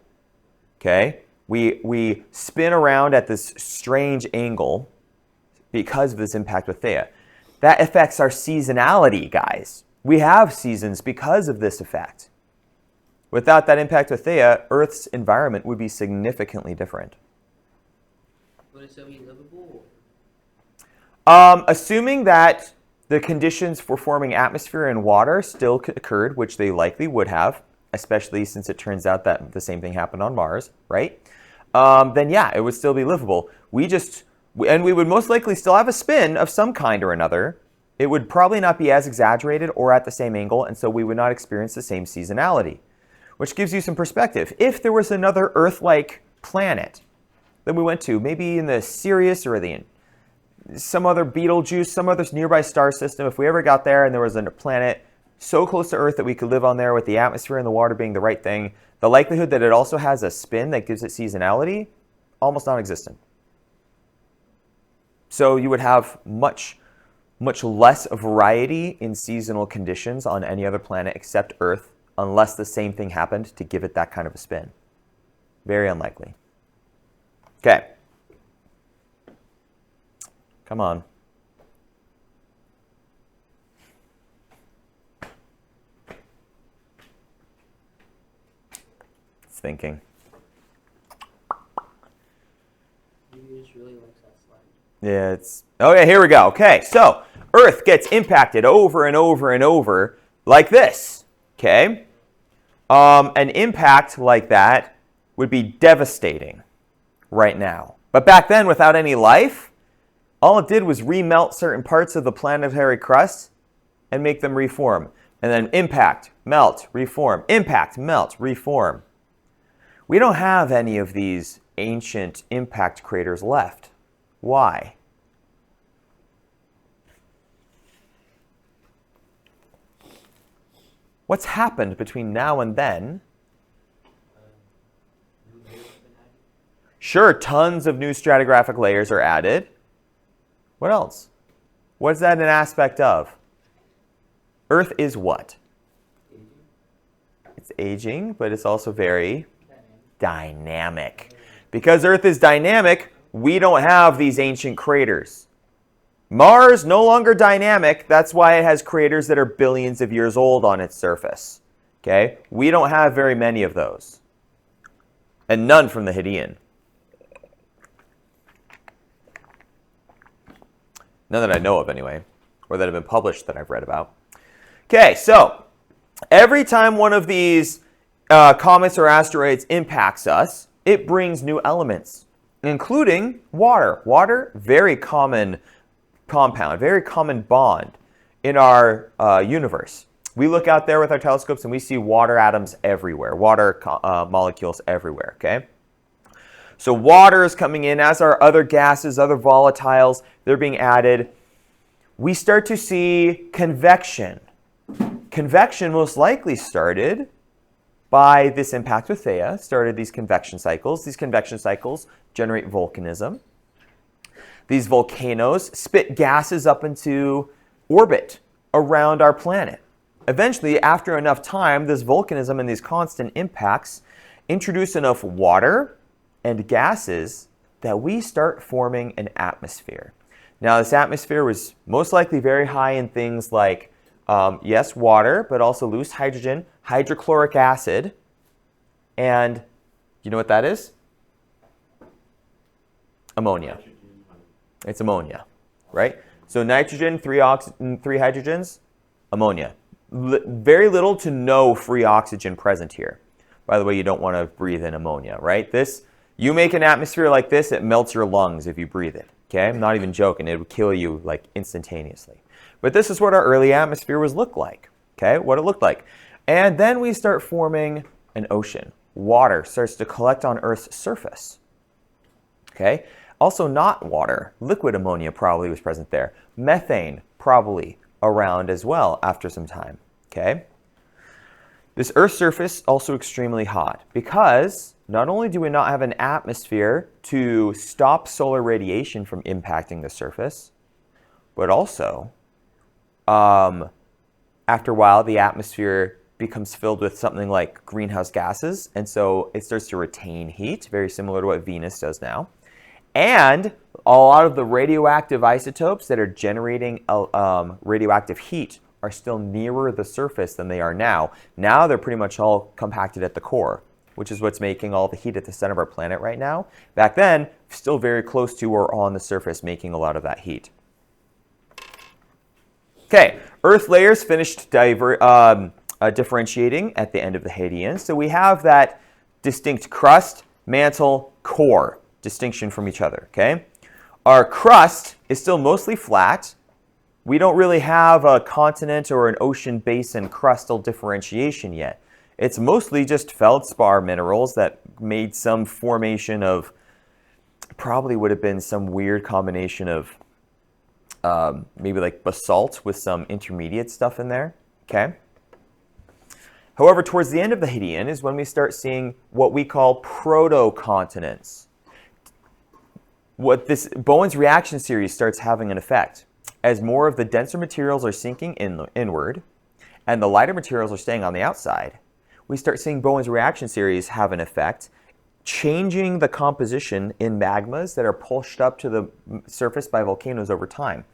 Okay? We spin around at this strange angle because of this impact with Theia. That affects our seasonality, guys. We have seasons because of this effect. Without that impact with Theia, Earth's environment would be significantly different. Would it still be livable? Assuming that the conditions for forming atmosphere and water still occurred, which they likely would have, especially since it turns out that the same thing happened on Mars, right? Then yeah, it would still be livable. We would most likely still have a spin of some kind or another. It would probably not be as exaggerated or at the same angle, and so we would not experience the same seasonality, which gives you some perspective. If there was another Earth-like planet that we went to, maybe in the Sirius or some other Betelgeuse, some other nearby star system, if we ever got there and there was a planet so close to Earth that we could live on there with the atmosphere and the water being the right thing, the likelihood that it also has a spin that gives it seasonality, almost non-existent. So you would have much less variety in seasonal conditions on any other planet except Earth, unless the same thing happened to give it that kind of a spin. Very unlikely. Okay. Come on. It's thinking. Maybe just really likes that slide. Yeah, okay, here we go. Okay, so Earth gets impacted over and over and over like this. Okay? An impact like that would be devastating right now. But back then, without any life, all it did was remelt certain parts of the planetary crust and make them reform. And then impact, melt, reform, impact, melt, reform. We don't have any of these ancient impact craters left. Why? What's happened between now and then Sure, tons of new stratigraphic layers are added. What else? What's that an aspect of? Earth is what? It's aging, but it's also very dynamic. Because Earth is dynamic, we don't have these ancient craters. Mars, no longer dynamic. That's why it has craters that are billions of years old on its surface. Okay? We don't have very many of those. And none from the Hadean. None that I know of, anyway. Or that have been published that I've read about. Okay, so every time one of these comets or asteroids impacts us, it brings new elements, including water. Water, very common compound, very common bond in our universe. We look out there with our telescopes and we see water atoms everywhere, water molecules everywhere, okay? So water is coming in, as are other gases, other volatiles, they're being added. We start to see convection. Convection most likely started by this impact with Theia, started these convection cycles. These convection cycles generate volcanism. These volcanoes spit gases up into orbit around our planet. Eventually, after enough time, this volcanism and these constant impacts introduce enough water and gases that we start forming an atmosphere. Now, this atmosphere was most likely very high in things like, yes, water, but also loose hydrogen, hydrochloric acid, and you know what that is? Ammonia. It's ammonia, right? So nitrogen, three hydrogens, ammonia. Very little to no free oxygen present here. By the way, you don't want to breathe in ammonia, right? You make an atmosphere like this, it melts your lungs if you breathe it. Okay, I'm not even joking. It would kill you like instantaneously. But this is what our early atmosphere looked like. Okay, what it looked like. And then we start forming an ocean. Water starts to collect on Earth's surface. Okay, also not water. Liquid ammonia probably was present there. Methane probably around as well after some time. Okay, this Earth's surface also extremely hot because not only do we not have an atmosphere to stop solar radiation from impacting the surface, but also after a while, the atmosphere becomes filled with something like greenhouse gases, and so it starts to retain heat, very similar to what Venus does now. And a lot of the radioactive isotopes that are generating radioactive heat are still nearer the surface than they are now. Now they're pretty much all compacted at the core, which is what's making all the heat at the center of our planet right now. Back then, still very close to or on the surface, making a lot of that heat. Okay, Earth layers finished differentiating at the end of the Hadean. So we have that distinct crust, mantle, core distinction from each other, okay? Our crust is still mostly flat. We don't really have a continent or an ocean basin crustal differentiation yet. It's mostly just feldspar minerals that made some formation of, probably would have been some weird combination of maybe like basalt with some intermediate stuff in there, okay? However, towards the end of the Hadean is when we start seeing what we call protocontinents. What this Bowen's reaction series starts having an effect. As more of the denser materials are sinking inward and the lighter materials are staying on the outside, we start seeing Bowen's reaction series have an effect, changing the composition in magmas that are pushed up to the surface by volcanoes over time.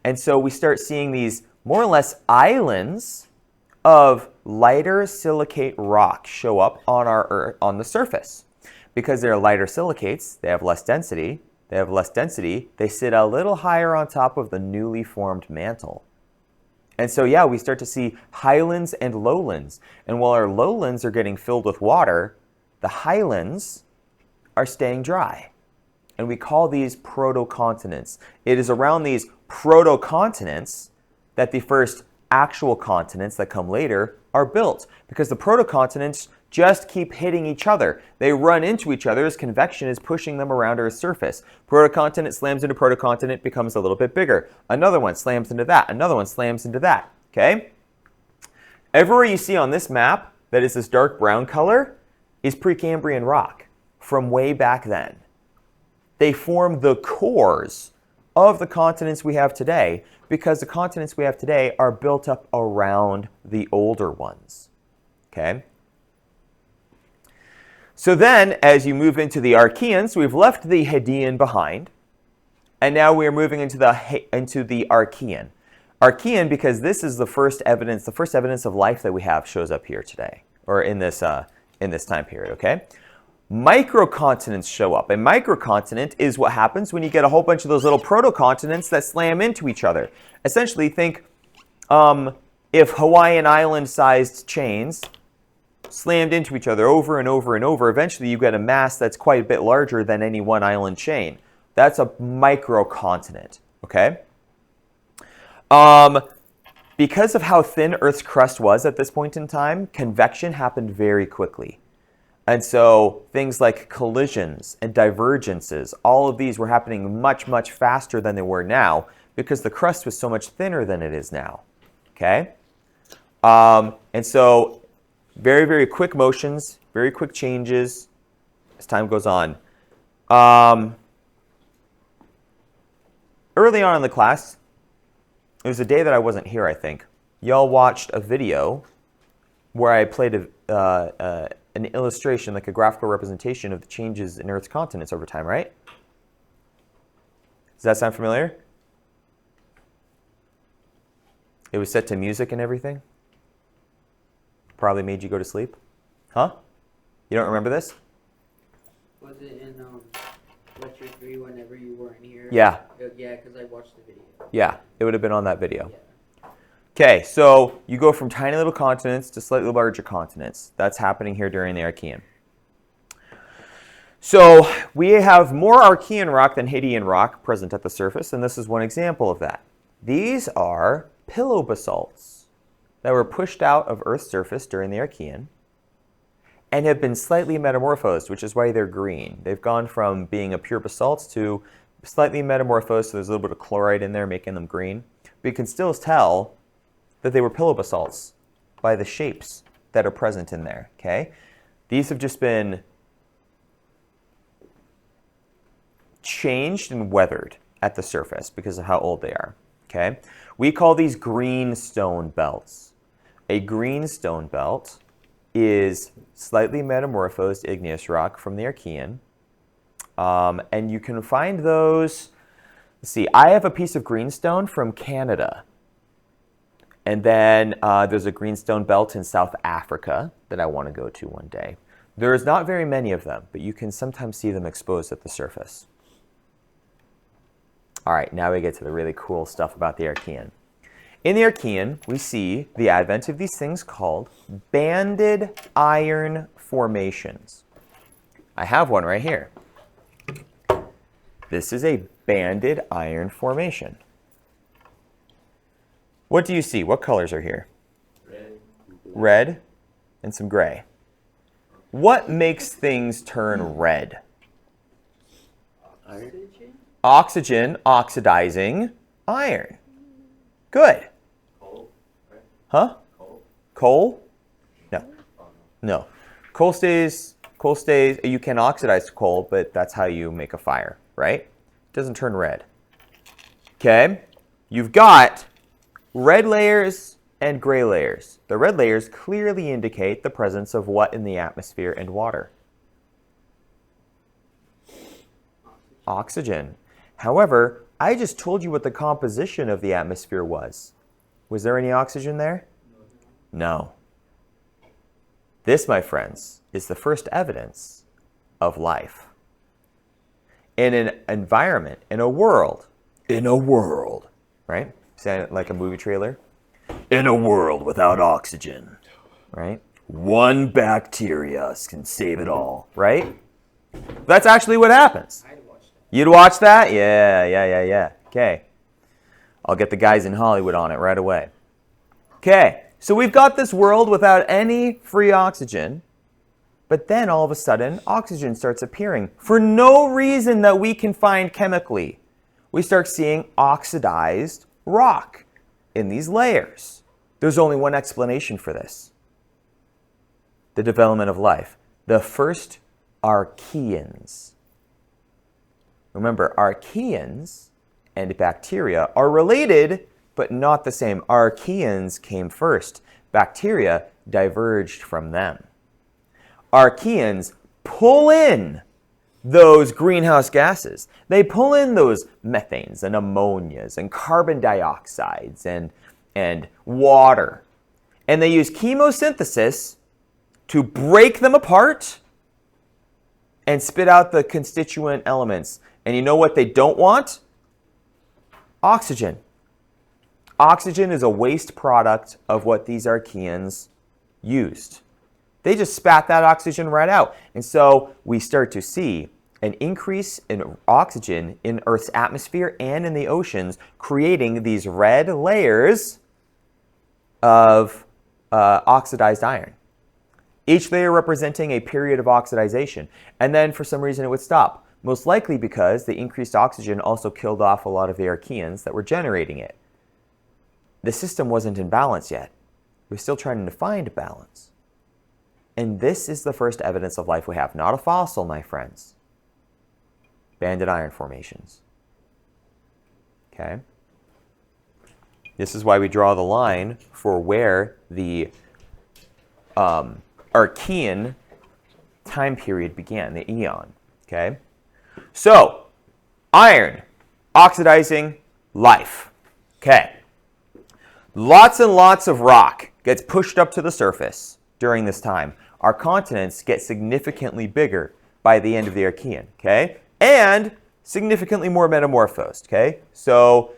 And so we start seeing these more or less islands of lighter silicate rock show up on our Earth, on the surface. Because they're lighter silicates, they have less density. They sit a little higher on top of the newly formed mantle. And so, yeah, we start to see highlands and lowlands. And while our lowlands are getting filled with water, the highlands are staying dry. And we call these protocontinents. It is around these protocontinents that the first actual continents that come later are built. Because the protocontinents just keep hitting each other. They run into each other as convection is pushing them around Earth's surface. Protocontinent slams into protocontinent, becomes a little bit bigger. Another one slams into that. Another one slams into that. Okay? Everywhere you see on this map that is this dark brown color is Precambrian rock from way back then. they form the cores of the continents we have today, because the continents we have today are built up around the older ones. Okay? So then, as you move into the Archean, so we've left the Hadean behind, and now we are moving into the Archean. Archean, because this is the first evidence of life that we have shows up here today, or in this time period. Okay? Microcontinents show up. A microcontinent is what happens when you get a whole bunch of those little protocontinents that slam into each other. Essentially, think if Hawaiian island-sized chains slammed into each other over and over and over, eventually you get a mass that's quite a bit larger than any one island chain. That's a microcontinent, okay? Because of how thin Earth's crust was at this point in time, convection happened very quickly. And so things like collisions and divergences, all of these were happening much, much faster than they were now because the crust was so much thinner than it is now, okay? And so very, very quick motions, very quick changes as time goes on. Early on in the class, it was a day that I wasn't here, I think. Y'all watched a video where I played an illustration, like a graphical representation of the changes in Earth's continents over time, right? Does that sound familiar? It was set to music and everything. Probably made you go to sleep. Huh? You don't remember this? Was it in lecture 3 whenever you weren't here? Yeah. Yeah, because I watched the video. Yeah, it would have been on that video. Yeah. Okay, so you go from tiny little continents to slightly larger continents. That's happening here during the Archean. So we have more Archean rock than Hadean rock present at the surface, and this is one example of that. These are pillow basalts that were pushed out of Earth's surface during the Archean and have been slightly metamorphosed, which is why they're green. They've gone from being a pure basalt to slightly metamorphosed, so there's a little bit of chloride in there making them green. But you can still tell that they were pillow basalts by the shapes that are present in there, okay? These have just been changed and weathered at the surface because of how old they are, okay? We call these greenstone belts. A greenstone belt is slightly metamorphosed igneous rock from the Archean, and you can find those, let's see, I have a piece of greenstone from Canada. And then there's a greenstone belt in South Africa that I want to go to one day. There's not very many of them, but you can sometimes see them exposed at the surface. All right, now we get to the really cool stuff about the Archean. In the Archean, we see the advent of these things called banded iron formations. I have one right here. This is a banded iron formation. What do you see? What colors are here? Red and some gray. What makes things turn red? Iron. Oxygen oxidizing iron. Good. Coal, right? Huh? Coal. Coal? No. No. Coal stays, you can oxidize coal, but that's how you make a fire, right? It doesn't turn red. Okay? You've got red layers and gray layers. The red layers clearly indicate the presence of what in the atmosphere and water? Oxygen. However, I just told you what the composition of the atmosphere was. Was there any oxygen there? No. This, my friends, is the first evidence of life. In an environment, in a world, right? Sound like a movie trailer? In a world without oxygen, right? One bacteria can save it all, right? That's actually what happens. I'd watch that. You'd watch that? Yeah. Okay. I'll get the guys in Hollywood on it right away. Okay, so we've got this world without any free oxygen, but then all of a sudden, oxygen starts appearing for no reason that we can find chemically. We start seeing oxidized rock in these layers. There's only one explanation for this: the development of life. The first Archeans. Remember, archaeans and bacteria are related, but not the same. Archaeans came first. Bacteria diverged from them. Archaeans pull in those greenhouse gases. They pull in those methanes and ammonias and carbon dioxides and water. And they use chemosynthesis to break them apart and spit out the constituent elements. And you know what they don't want? Oxygen. Oxygen is a waste product of what these archaeans used. They just spat that oxygen right out. And so we start to see an increase in oxygen in Earth's atmosphere and in the oceans, creating these red layers of oxidized iron. Each layer representing a period of oxidization. And then for some reason it would stop. Most likely because the increased oxygen also killed off a lot of the archaeans that were generating it. The system wasn't in balance yet. We're still trying to find balance. And this is the first evidence of life we have. Not a fossil, my friends. Banded iron formations. Okay? This is why we draw the line for where the Archean time period began, the eon. Okay? So, iron, oxidizing life. Okay. Lots and lots of rock gets pushed up to the surface during this time. Our continents get significantly bigger by the end of the Archean, okay? And significantly more metamorphosed, okay? So,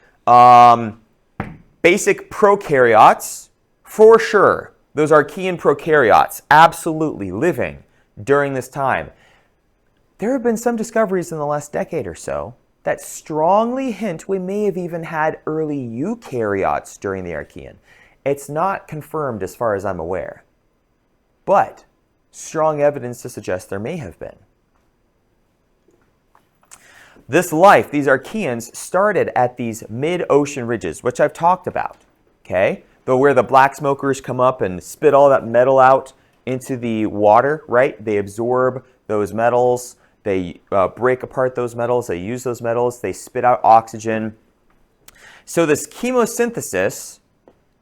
basic prokaryotes, for sure. Those Archean prokaryotes, absolutely living during this time. There have been some discoveries in the last decade or so that strongly hint we may have even had early eukaryotes during the Archean. It's not confirmed as far as I'm aware, but strong evidence to suggest there may have been. This life, these Archeans, started at these mid-ocean ridges, which I've talked about, okay? Where the black smokers come up and spit all that metal out into the water, right? They absorb those metals. They break apart those metals. They use those metals. They spit out oxygen. So this chemosynthesis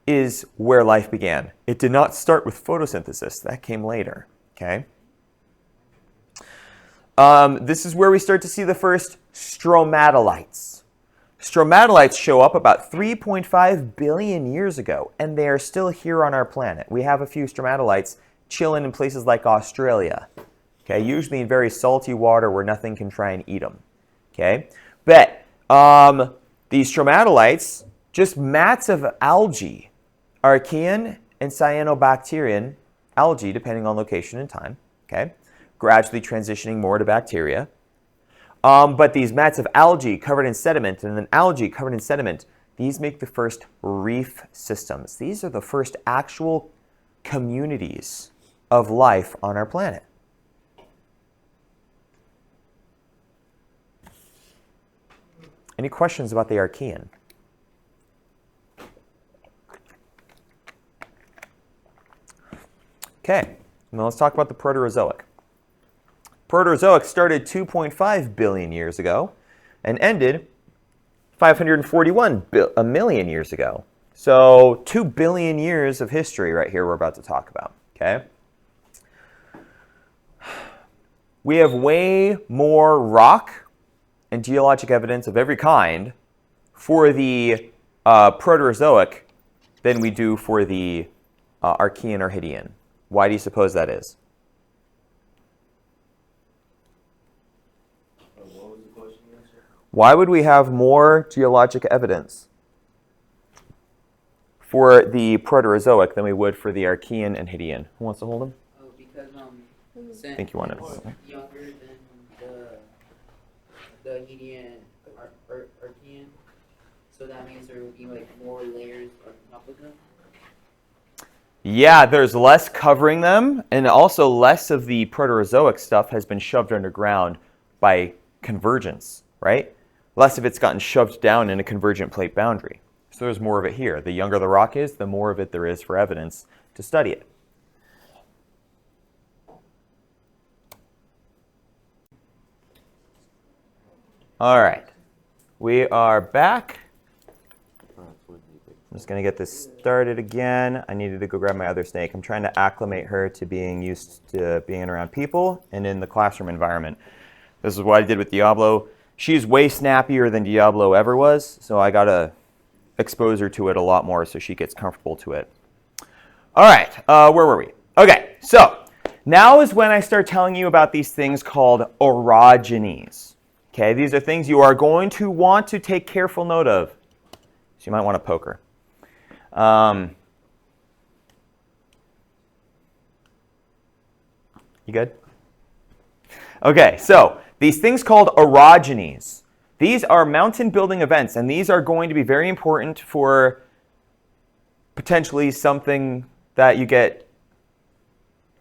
is where life began. It did not start with photosynthesis. That came later, okay? This is where we start to see the first stromatolites. Stromatolites show up about 3.5 billion years ago, and they are still here on our planet. We have a few stromatolites chilling in places like Australia, okay? Usually in very salty water where nothing can try and eat them, okay? But these stromatolites, just mats of algae, Archean and cyanobacterian algae, depending on location and time, okay? Gradually transitioning more to bacteria. But these mats of algae covered in sediment and then algae covered in sediment, these make the first reef systems. These are the first actual communities of life on our planet. Any questions about the Archean? Okay, now let's talk about the Proterozoic. Proterozoic started 2.5 billion years ago and ended 541 million years ago. So 2 billion years of history right here we're about to talk about, okay? We have way more rock and geologic evidence of every kind for the Proterozoic than we do for the Archean or Hadean. Why do you suppose that is? What was the question again, sir? Why would we have more geologic evidence for the Proterozoic than we would for the Archean and Hadean? Who wants to hold them? Oh, because I think you want it's to. younger than the Hadean Archean, so that means there will be like more layers on top of them. Yeah, there's less covering them, and also less of the Proterozoic stuff has been shoved underground by convergence, right? Less of it's gotten shoved down in a convergent plate boundary. So there's more of it here. The younger the rock is, the more of it there is for evidence to study it. All right. We are back. I'm just going to get this started again. I needed to go grab my other snake. I'm trying to acclimate her to being used to being around people and in the classroom environment. This is what I did with Diablo. She's way snappier than Diablo ever was, so I got to expose her to it a lot more so she gets comfortable to it. All right, where were we? Okay, so now is when I start telling you about these things called orogenies. Okay, these are things you are going to want to take careful note of. So you might want to poke her. You good? Okay, so these things called orogenies. These are mountain building events, and these are going to be very important for potentially something that you get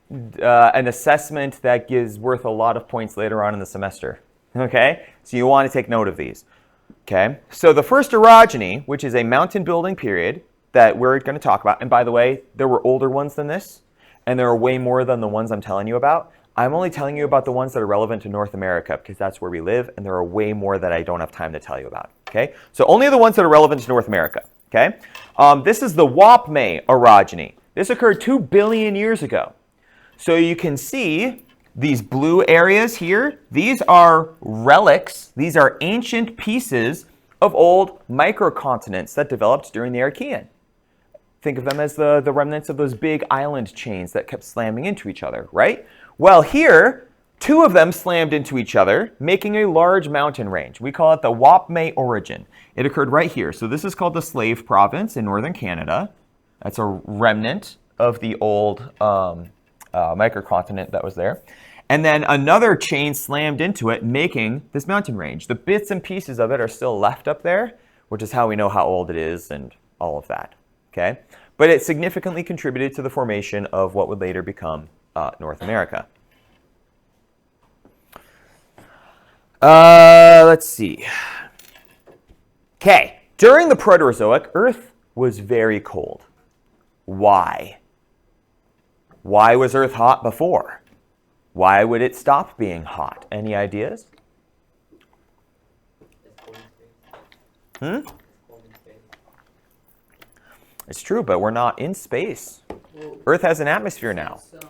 an assessment that gives worth a lot of points later on in the semester. Okay, so you want to take note of these. Okay, so the first orogeny, which is a mountain building period that we're going to talk about, and by the way, there were older ones than this, and there are way more than the ones I'm telling you about. I'm only telling you about the ones that are relevant to North America because that's where we live, and there are way more that I don't have time to tell you about. Okay, so only the ones that are relevant to North America. Okay, this is the Wapme orogeny. This occurred 2 billion years ago. So you can see these blue areas here. These are relics. These are ancient pieces of old microcontinents that developed during the Archean. Think of them as the remnants of those big island chains that kept slamming into each other, right? Well, here, 2 of them slammed into each other, making a large mountain range. We call it the Wapme origin. It occurred right here. So this is called the Slave Province in northern Canada. That's a remnant of the old microcontinent that was there. And then another chain slammed into it, making this mountain range. The bits and pieces of it are still left up there, which is how we know how old it is and all of that. Okay? But it significantly contributed to the formation of what would later become North America. Let's see. Okay, during the Proterozoic, Earth was very cold. Why? Why was Earth hot before? Why would it stop being hot? Any ideas? It's true, but we're not in space. Well, Earth has an atmosphere now. Some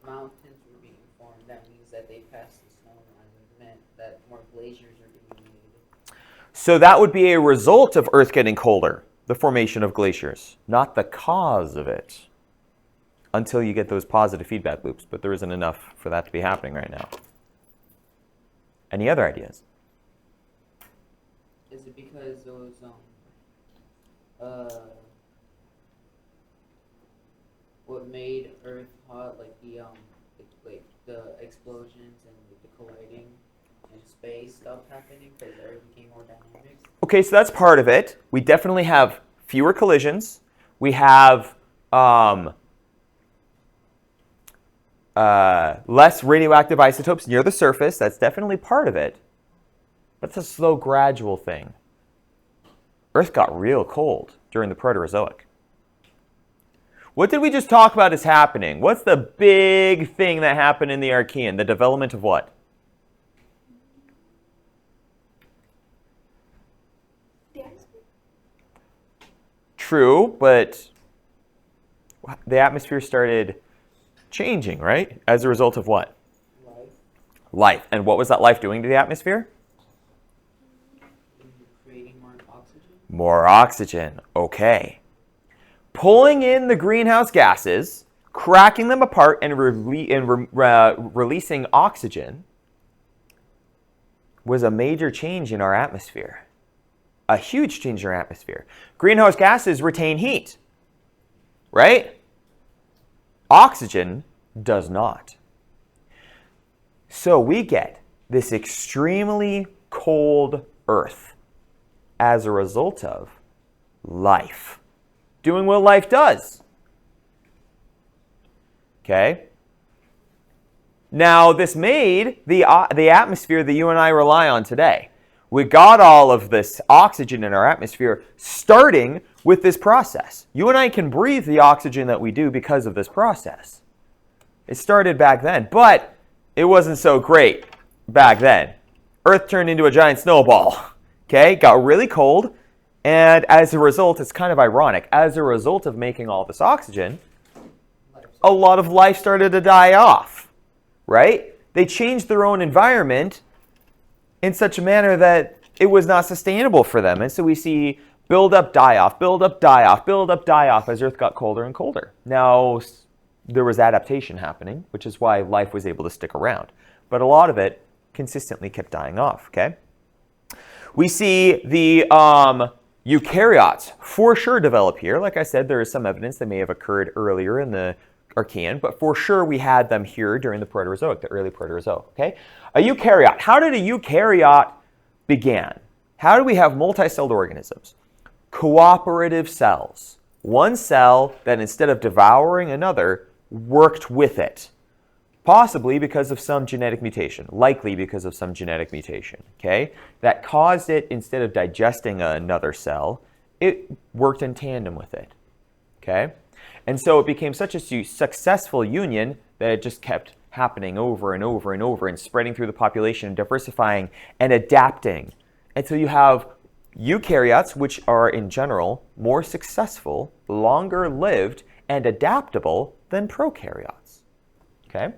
mountains were being formed. That means that they passed the snow line, which meant that more glaciers are being made. So that would be a result of Earth getting colder, the formation of glaciers, not the cause of it, until you get those positive feedback loops. But there isn't enough for that to be happening right now. Any other ideas? Is it because those what made Earth hot, like the explosions and the colliding in space stopped happening because Earth became more dynamic? Okay, so that's part of it. We definitely have fewer collisions. We have less radioactive isotopes near the surface. That's definitely part of it. But it's a slow, gradual thing. Earth got real cold during the Proterozoic. What did we just talk about is happening? What's the big thing that happened in the Archean? The development of what? The atmosphere? True, but the atmosphere started changing, right? As a result of what? Life. Life. And what was that life doing to the atmosphere? Creating more oxygen. More oxygen. Okay. Pulling in the greenhouse gases, cracking them apart, and releasing oxygen was a major change in our atmosphere. A huge change in our atmosphere. Greenhouse gases retain heat, right? Oxygen does not. So we get this extremely cold Earth as a result of life. Doing what life does. Okay? Now, this made the atmosphere that you and I rely on today. We got all of this oxygen in our atmosphere starting with this process. You and I can breathe the oxygen that we do because of this process. It started back then, but it wasn't so great back then. Earth turned into a giant snowball. Okay, got really cold, and as a result, it's kind of ironic. As a result of making all this oxygen, a lot of life started to die off, right? They changed their own environment in such a manner that it was not sustainable for them. And so we see build up, die off, build up, die off, build up, die off as Earth got colder and colder. Now, there was adaptation happening, which is why life was able to stick around. But a lot of it consistently kept dying off, okay? We see the eukaryotes for sure develop here. Like I said, there is some evidence that may have occurred earlier in the Archean, but for sure we had them here during the Proterozoic, the early Proterozoic, okay? A eukaryote. How did a eukaryote begin? How do we have multicelled organisms? Cooperative cells. One cell that instead of devouring another, worked with it. Possibly because of some genetic mutation, likely because of some genetic mutation, okay? That caused it, instead of digesting another cell, it worked in tandem with it, okay? And so it became such a successful union that it just kept happening over and over and over and spreading through the population and diversifying and adapting. And so you have eukaryotes, which are in general more successful, longer lived, and adaptable than prokaryotes, okay?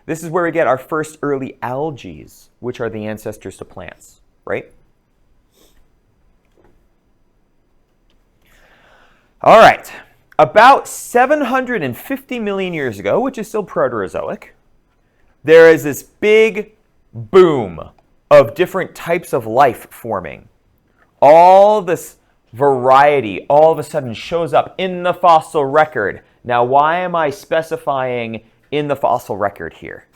This is where we get our first early algae, which are the ancestors to plants, right? All right. About 750 million years ago, which is still Proterozoic, there is this big boom of different types of life forming. All this variety all of a sudden shows up in the fossil record. Now, why am I specifying in the fossil record here?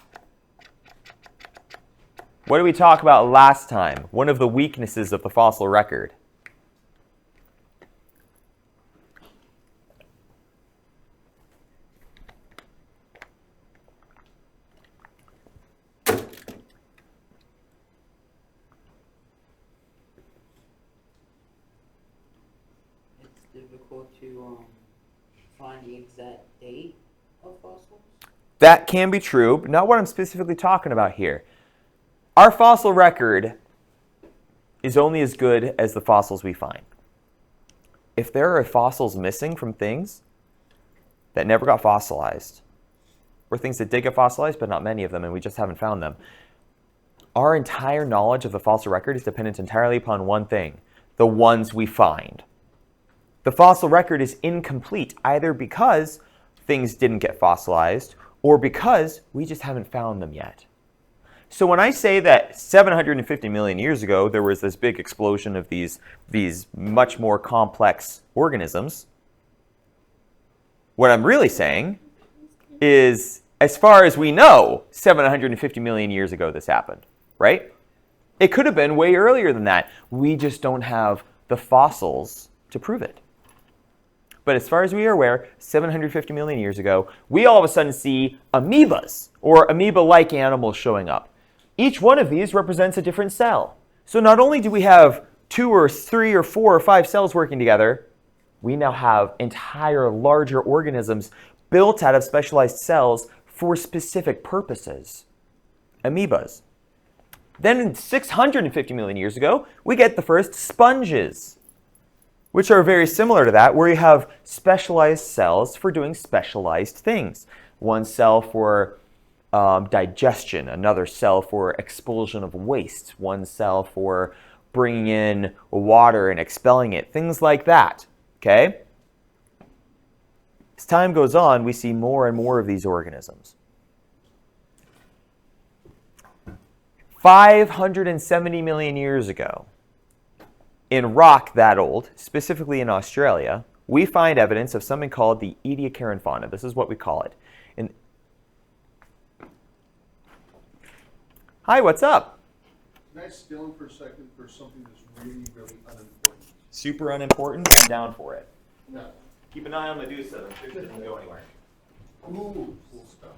What did we talk about last time? One of the weaknesses of the fossil record. It's difficult to find the exact date of fossils. That can be true, but not what I'm specifically talking about here. Our fossil record is only as good as the fossils we find. If there are fossils missing from things that never got fossilized, or things that did get fossilized, but not many of them, and we just haven't found them, our entire knowledge of the fossil record is dependent entirely upon one thing: the ones we find. The fossil record is incomplete either because things didn't get fossilized or because we just haven't found them yet. So when I say that 750 million years ago there was this big explosion of these much more complex organisms, what I'm really saying is, as far as we know, 750 million years ago this happened, right? It could have been way earlier than that. We just don't have the fossils to prove it. But as far as we are aware, 750 million years ago, we all of a sudden see amoebas, or amoeba-like animals showing up. Each one of these represents a different cell. So not only do we have 2 or 3 or 4 or 5 cells working together, we now have entire larger organisms built out of specialized cells for specific purposes. Amoebas. Then 650 million years ago, we get the first sponges, which are very similar to that, where you have specialized cells for doing specialized things. One cell for digestion, another cell for expulsion of waste, one cell for bringing in water and expelling it, things like that, okay? As time goes on, we see more and more of these organisms. 570 million years ago, in rock that old, specifically in Australia, we find evidence of something called the Ediacaran fauna. This is what we call it. Hi, what's up? Can I steal him for a second for something that's really, really unimportant? Super unimportant. I'm down for it. No. Keep an eye on Medusa. It doesn't go anywhere. Ooh, cool stuff.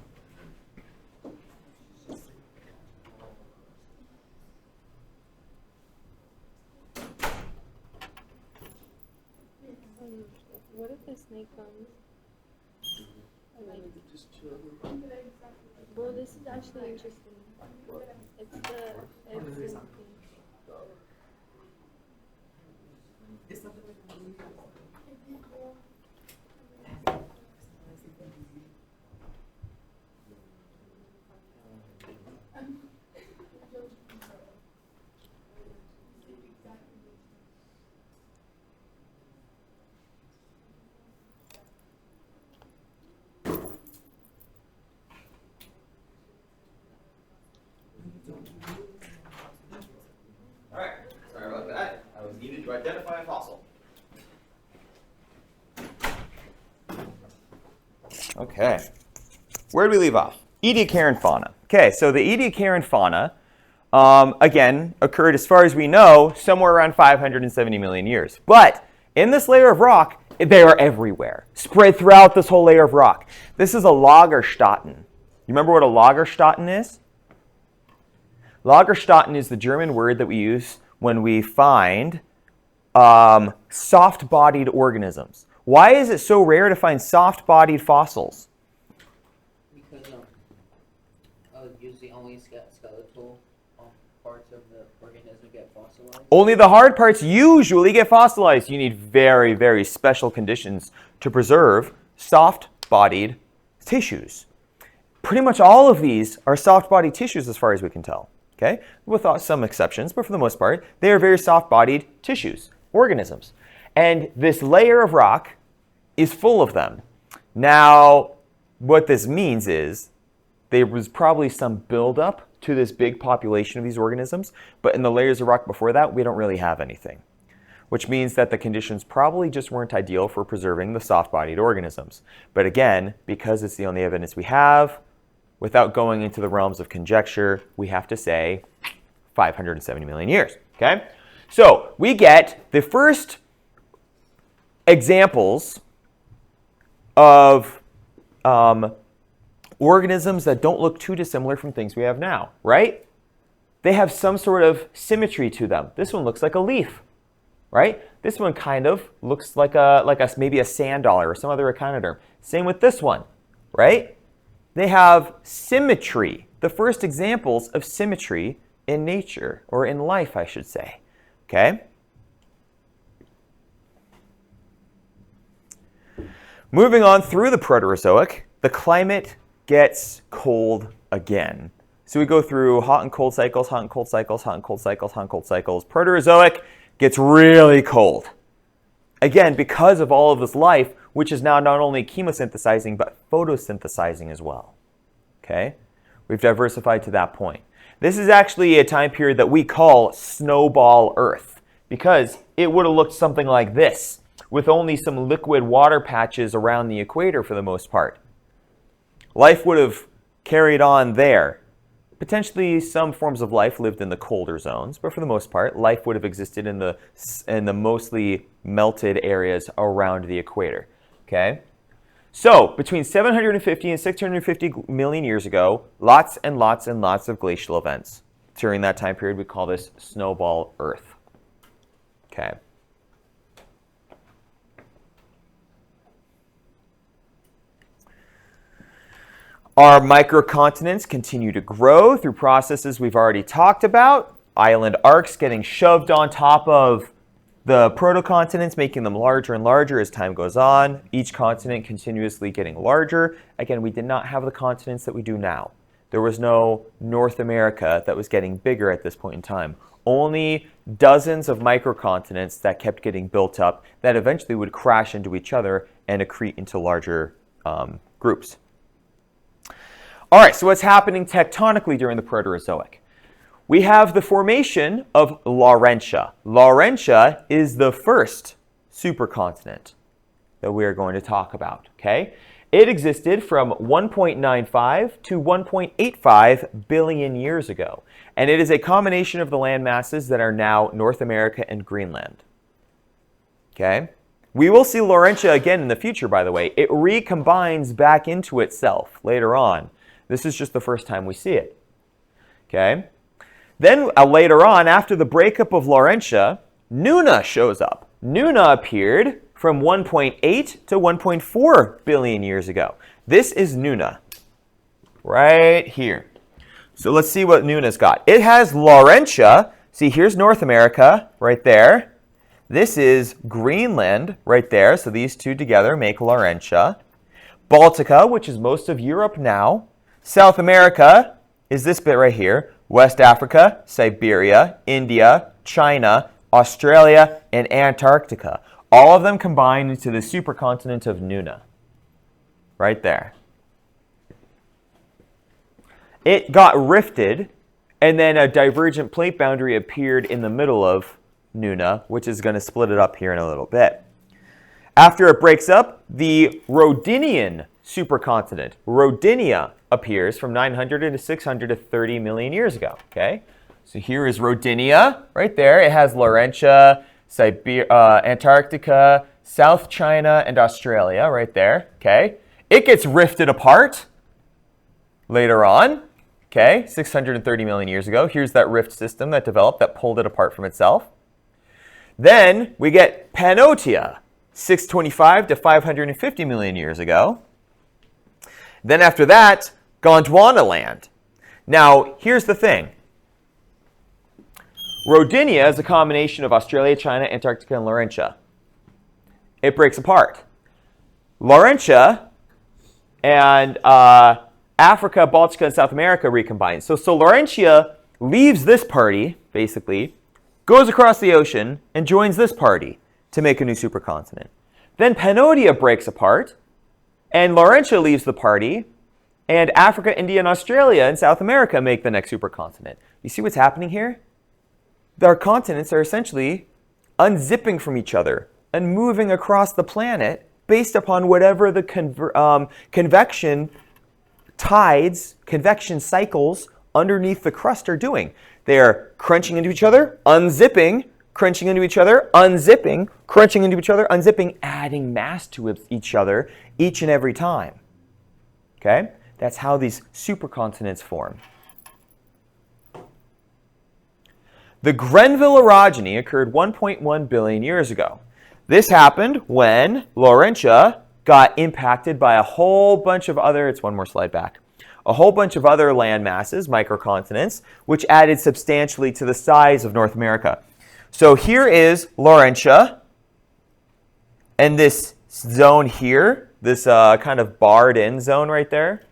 What if the snake comes? Well, this is actually interesting. It's the everything. All right, sorry about that. I was needed to identify a fossil. Okay, where did we leave off? Ediacaran fauna. Okay, so the Ediacaran fauna, again, occurred, as far as we know, somewhere around 570 million years. But in this layer of rock, they are everywhere, spread throughout this whole layer of rock. This is a Lagerstätten. You remember what a Lagerstätten is? Lagerstätten is the German word that we use when we find soft-bodied organisms. Why is it so rare to find soft-bodied fossils? Because usually only skeletal parts of the organism get fossilized. Only the hard parts usually get fossilized. You need very, very special conditions to preserve soft-bodied tissues. Pretty much all of these are soft-bodied tissues as far as we can tell. Okay? With some exceptions, but for the most part, they are very soft-bodied tissues, organisms. And this layer of rock is full of them. Now, what this means is there was probably some buildup to this big population of these organisms, but in the layers of rock before that, we don't really have anything, which means that the conditions probably just weren't ideal for preserving the soft-bodied organisms. But again, because it's the only evidence we have, without going into the realms of conjecture, we have to say 570 million years, okay? So we get the first examples of organisms that don't look too dissimilar from things we have now, right? They have some sort of symmetry to them. This one looks like a leaf, right? This one kind of looks like maybe a sand dollar or some other echinoderm. Same with this one, right? They have symmetry, the first examples of symmetry in nature, or in life, I should say, okay? Moving on through the Proterozoic, the climate gets cold again. So we go through hot and cold cycles, hot and cold cycles, hot and cold cycles, hot and cold cycles. Proterozoic gets really cold. Again, because of all of this life, which is now not only chemosynthesizing, but photosynthesizing as well. Okay? We've diversified to that point. This is actually a time period that we call snowball Earth, because it would have looked something like this, with only some liquid water patches around the equator for the most part. Life would have carried on there. Potentially some forms of life lived in the colder zones, but for the most part, life would have existed in the mostly melted areas around the equator. Okay? So, between 750 and 650 million years ago, lots and lots and lots of glacial events. During that time period, we call this snowball Earth. Okay. Our microcontinents continue to grow through processes we've already talked about. Island arcs getting shoved on top of the protocontinents, making them larger and larger as time goes on. Each continent continuously getting larger. Again, we did not have the continents that we do now. There was no North America that was getting bigger at this point in time. Only dozens of microcontinents that kept getting built up that eventually would crash into each other and accrete into larger groups. All right, so what's happening tectonically during the Proterozoic? We have the formation of Laurentia. Laurentia is the first supercontinent that we are going to talk about, okay? It existed from 1.95 to 1.85 billion years ago, and it is a combination of the land masses that are now North America and Greenland, okay? We will see Laurentia again in the future, by the way. It recombines back into itself later on. This is just the first time we see it, okay? Then later on, after the breakup of Laurentia, Nuna shows up. Nuna appeared from 1.8 to 1.4 billion years ago. This is Nuna, right here. So let's see what Nuna's got. It has Laurentia. See, here's North America right there. This is Greenland right there. So these two together make Laurentia. Baltica, which is most of Europe now. South America is this bit right here. West Africa, Siberia, India, China, Australia, and Antarctica. All of them combined into the supercontinent of Nuna. Right there. It got rifted, and then a divergent plate boundary appeared in the middle of Nuna, which is going to split it up here in a little bit. After it breaks up, the Rhodinian supercontinent, Rodinia, appears from 900 to 630 million years ago. Okay, so here is Rodinia right there. It has Laurentia, Antarctica, South China, and Australia right there. Okay, it gets rifted apart later on. Okay, 630 million years ago. Here's that rift system that developed that pulled it apart from itself. Then we get Pannotia, 625 to 550 million years ago. Then after that, Gondwana land. Now, here's the thing. Rodinia is a combination of Australia, China, Antarctica, and Laurentia. It breaks apart. Laurentia and Africa, Baltica, and South America recombine. So Laurentia leaves this party, basically, goes across the ocean, and joins this party to make a new supercontinent. Then Pannotia breaks apart, and Laurentia leaves the party, and Africa, India, and Australia and South America make the next supercontinent. You see what's happening here? Our continents are essentially unzipping from each other and moving across the planet based upon whatever the convection tides, convection cycles underneath the crust are doing. They are crunching into each other, unzipping, crunching into each other, unzipping, crunching into each other, unzipping, adding mass to each other each and every time. Okay? That's how these supercontinents form. The Grenville orogeny occurred 1.1 billion years ago. This happened when Laurentia got impacted by a whole bunch of other, it's one more slide back, a whole bunch of other land masses, microcontinents, which added substantially to the size of North America. So here is Laurentia, and this zone here, this kind of barred-in zone right there,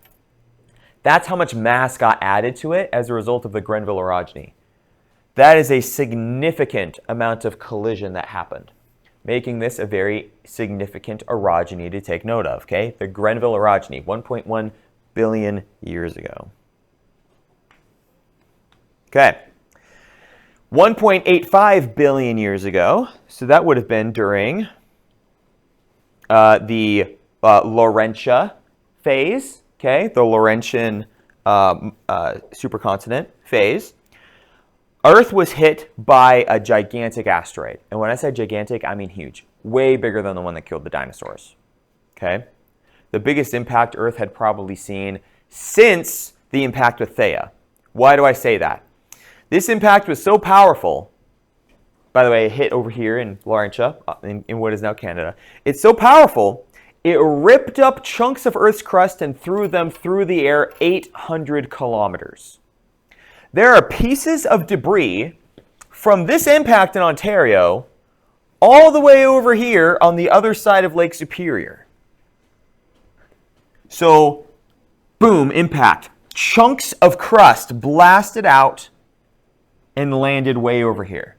that's how much mass got added to it as a result of the Grenville orogeny. That is a significant amount of collision that happened, making this a very significant orogeny to take note of. Okay, the Grenville orogeny, 1.1 billion years ago. Okay, 1.85 billion years ago, so that would have been during the Laurentia phase, okay, the Laurentian supercontinent phase. Earth was hit by a gigantic asteroid. And when I say gigantic, I mean huge. Way bigger than the one that killed the dinosaurs. Okay? The biggest impact Earth had probably seen since the impact with Theia. Why do I say that? This impact was so powerful. By the way, it hit over here in Laurentia, in what is now Canada. It's so powerful, it ripped up chunks of Earth's crust and threw them through the air 800 kilometers. There are pieces of debris from this impact in Ontario all the way over here on the other side of Lake Superior. So, boom, impact. Chunks of crust blasted out and landed way over here.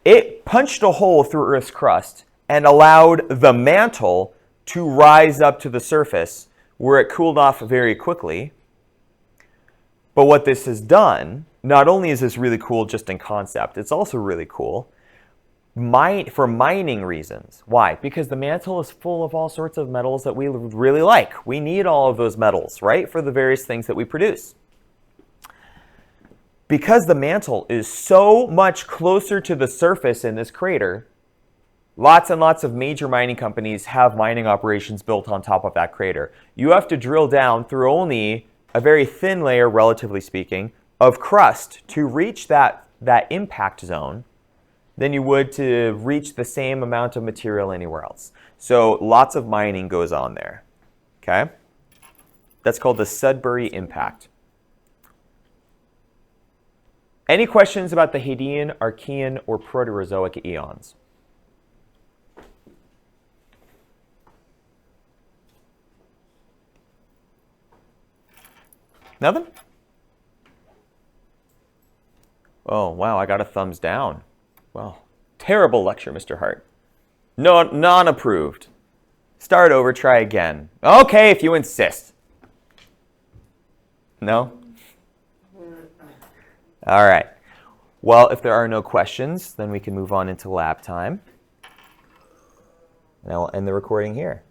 It punched a hole through Earth's crust and allowed the mantle to rise up to the surface where it cooled off very quickly. But what this has done, not only is this really cool just in concept, it's also really cool for mining reasons. Why? Because the mantle is full of all sorts of metals that we really like. We need all of those metals, right, for the various things that we produce. Because the mantle is so much closer to the surface in this crater, lots and lots of major mining companies have mining operations built on top of that crater. You have to drill down through only a very thin layer, relatively speaking, of crust to reach that impact zone than you would to reach the same amount of material anywhere else. So lots of mining goes on there. Okay? That's called the Sudbury impact. Any questions about the Hadean, Archean, or Proterozoic eons? Nothing? Oh, wow, I got a thumbs down. Well, terrible lecture, Mr. Hart. No, non-approved. Start over, try again. Okay, if you insist. No? All right. Well, if there are no questions, then we can move on into lab time. And I will end the recording here.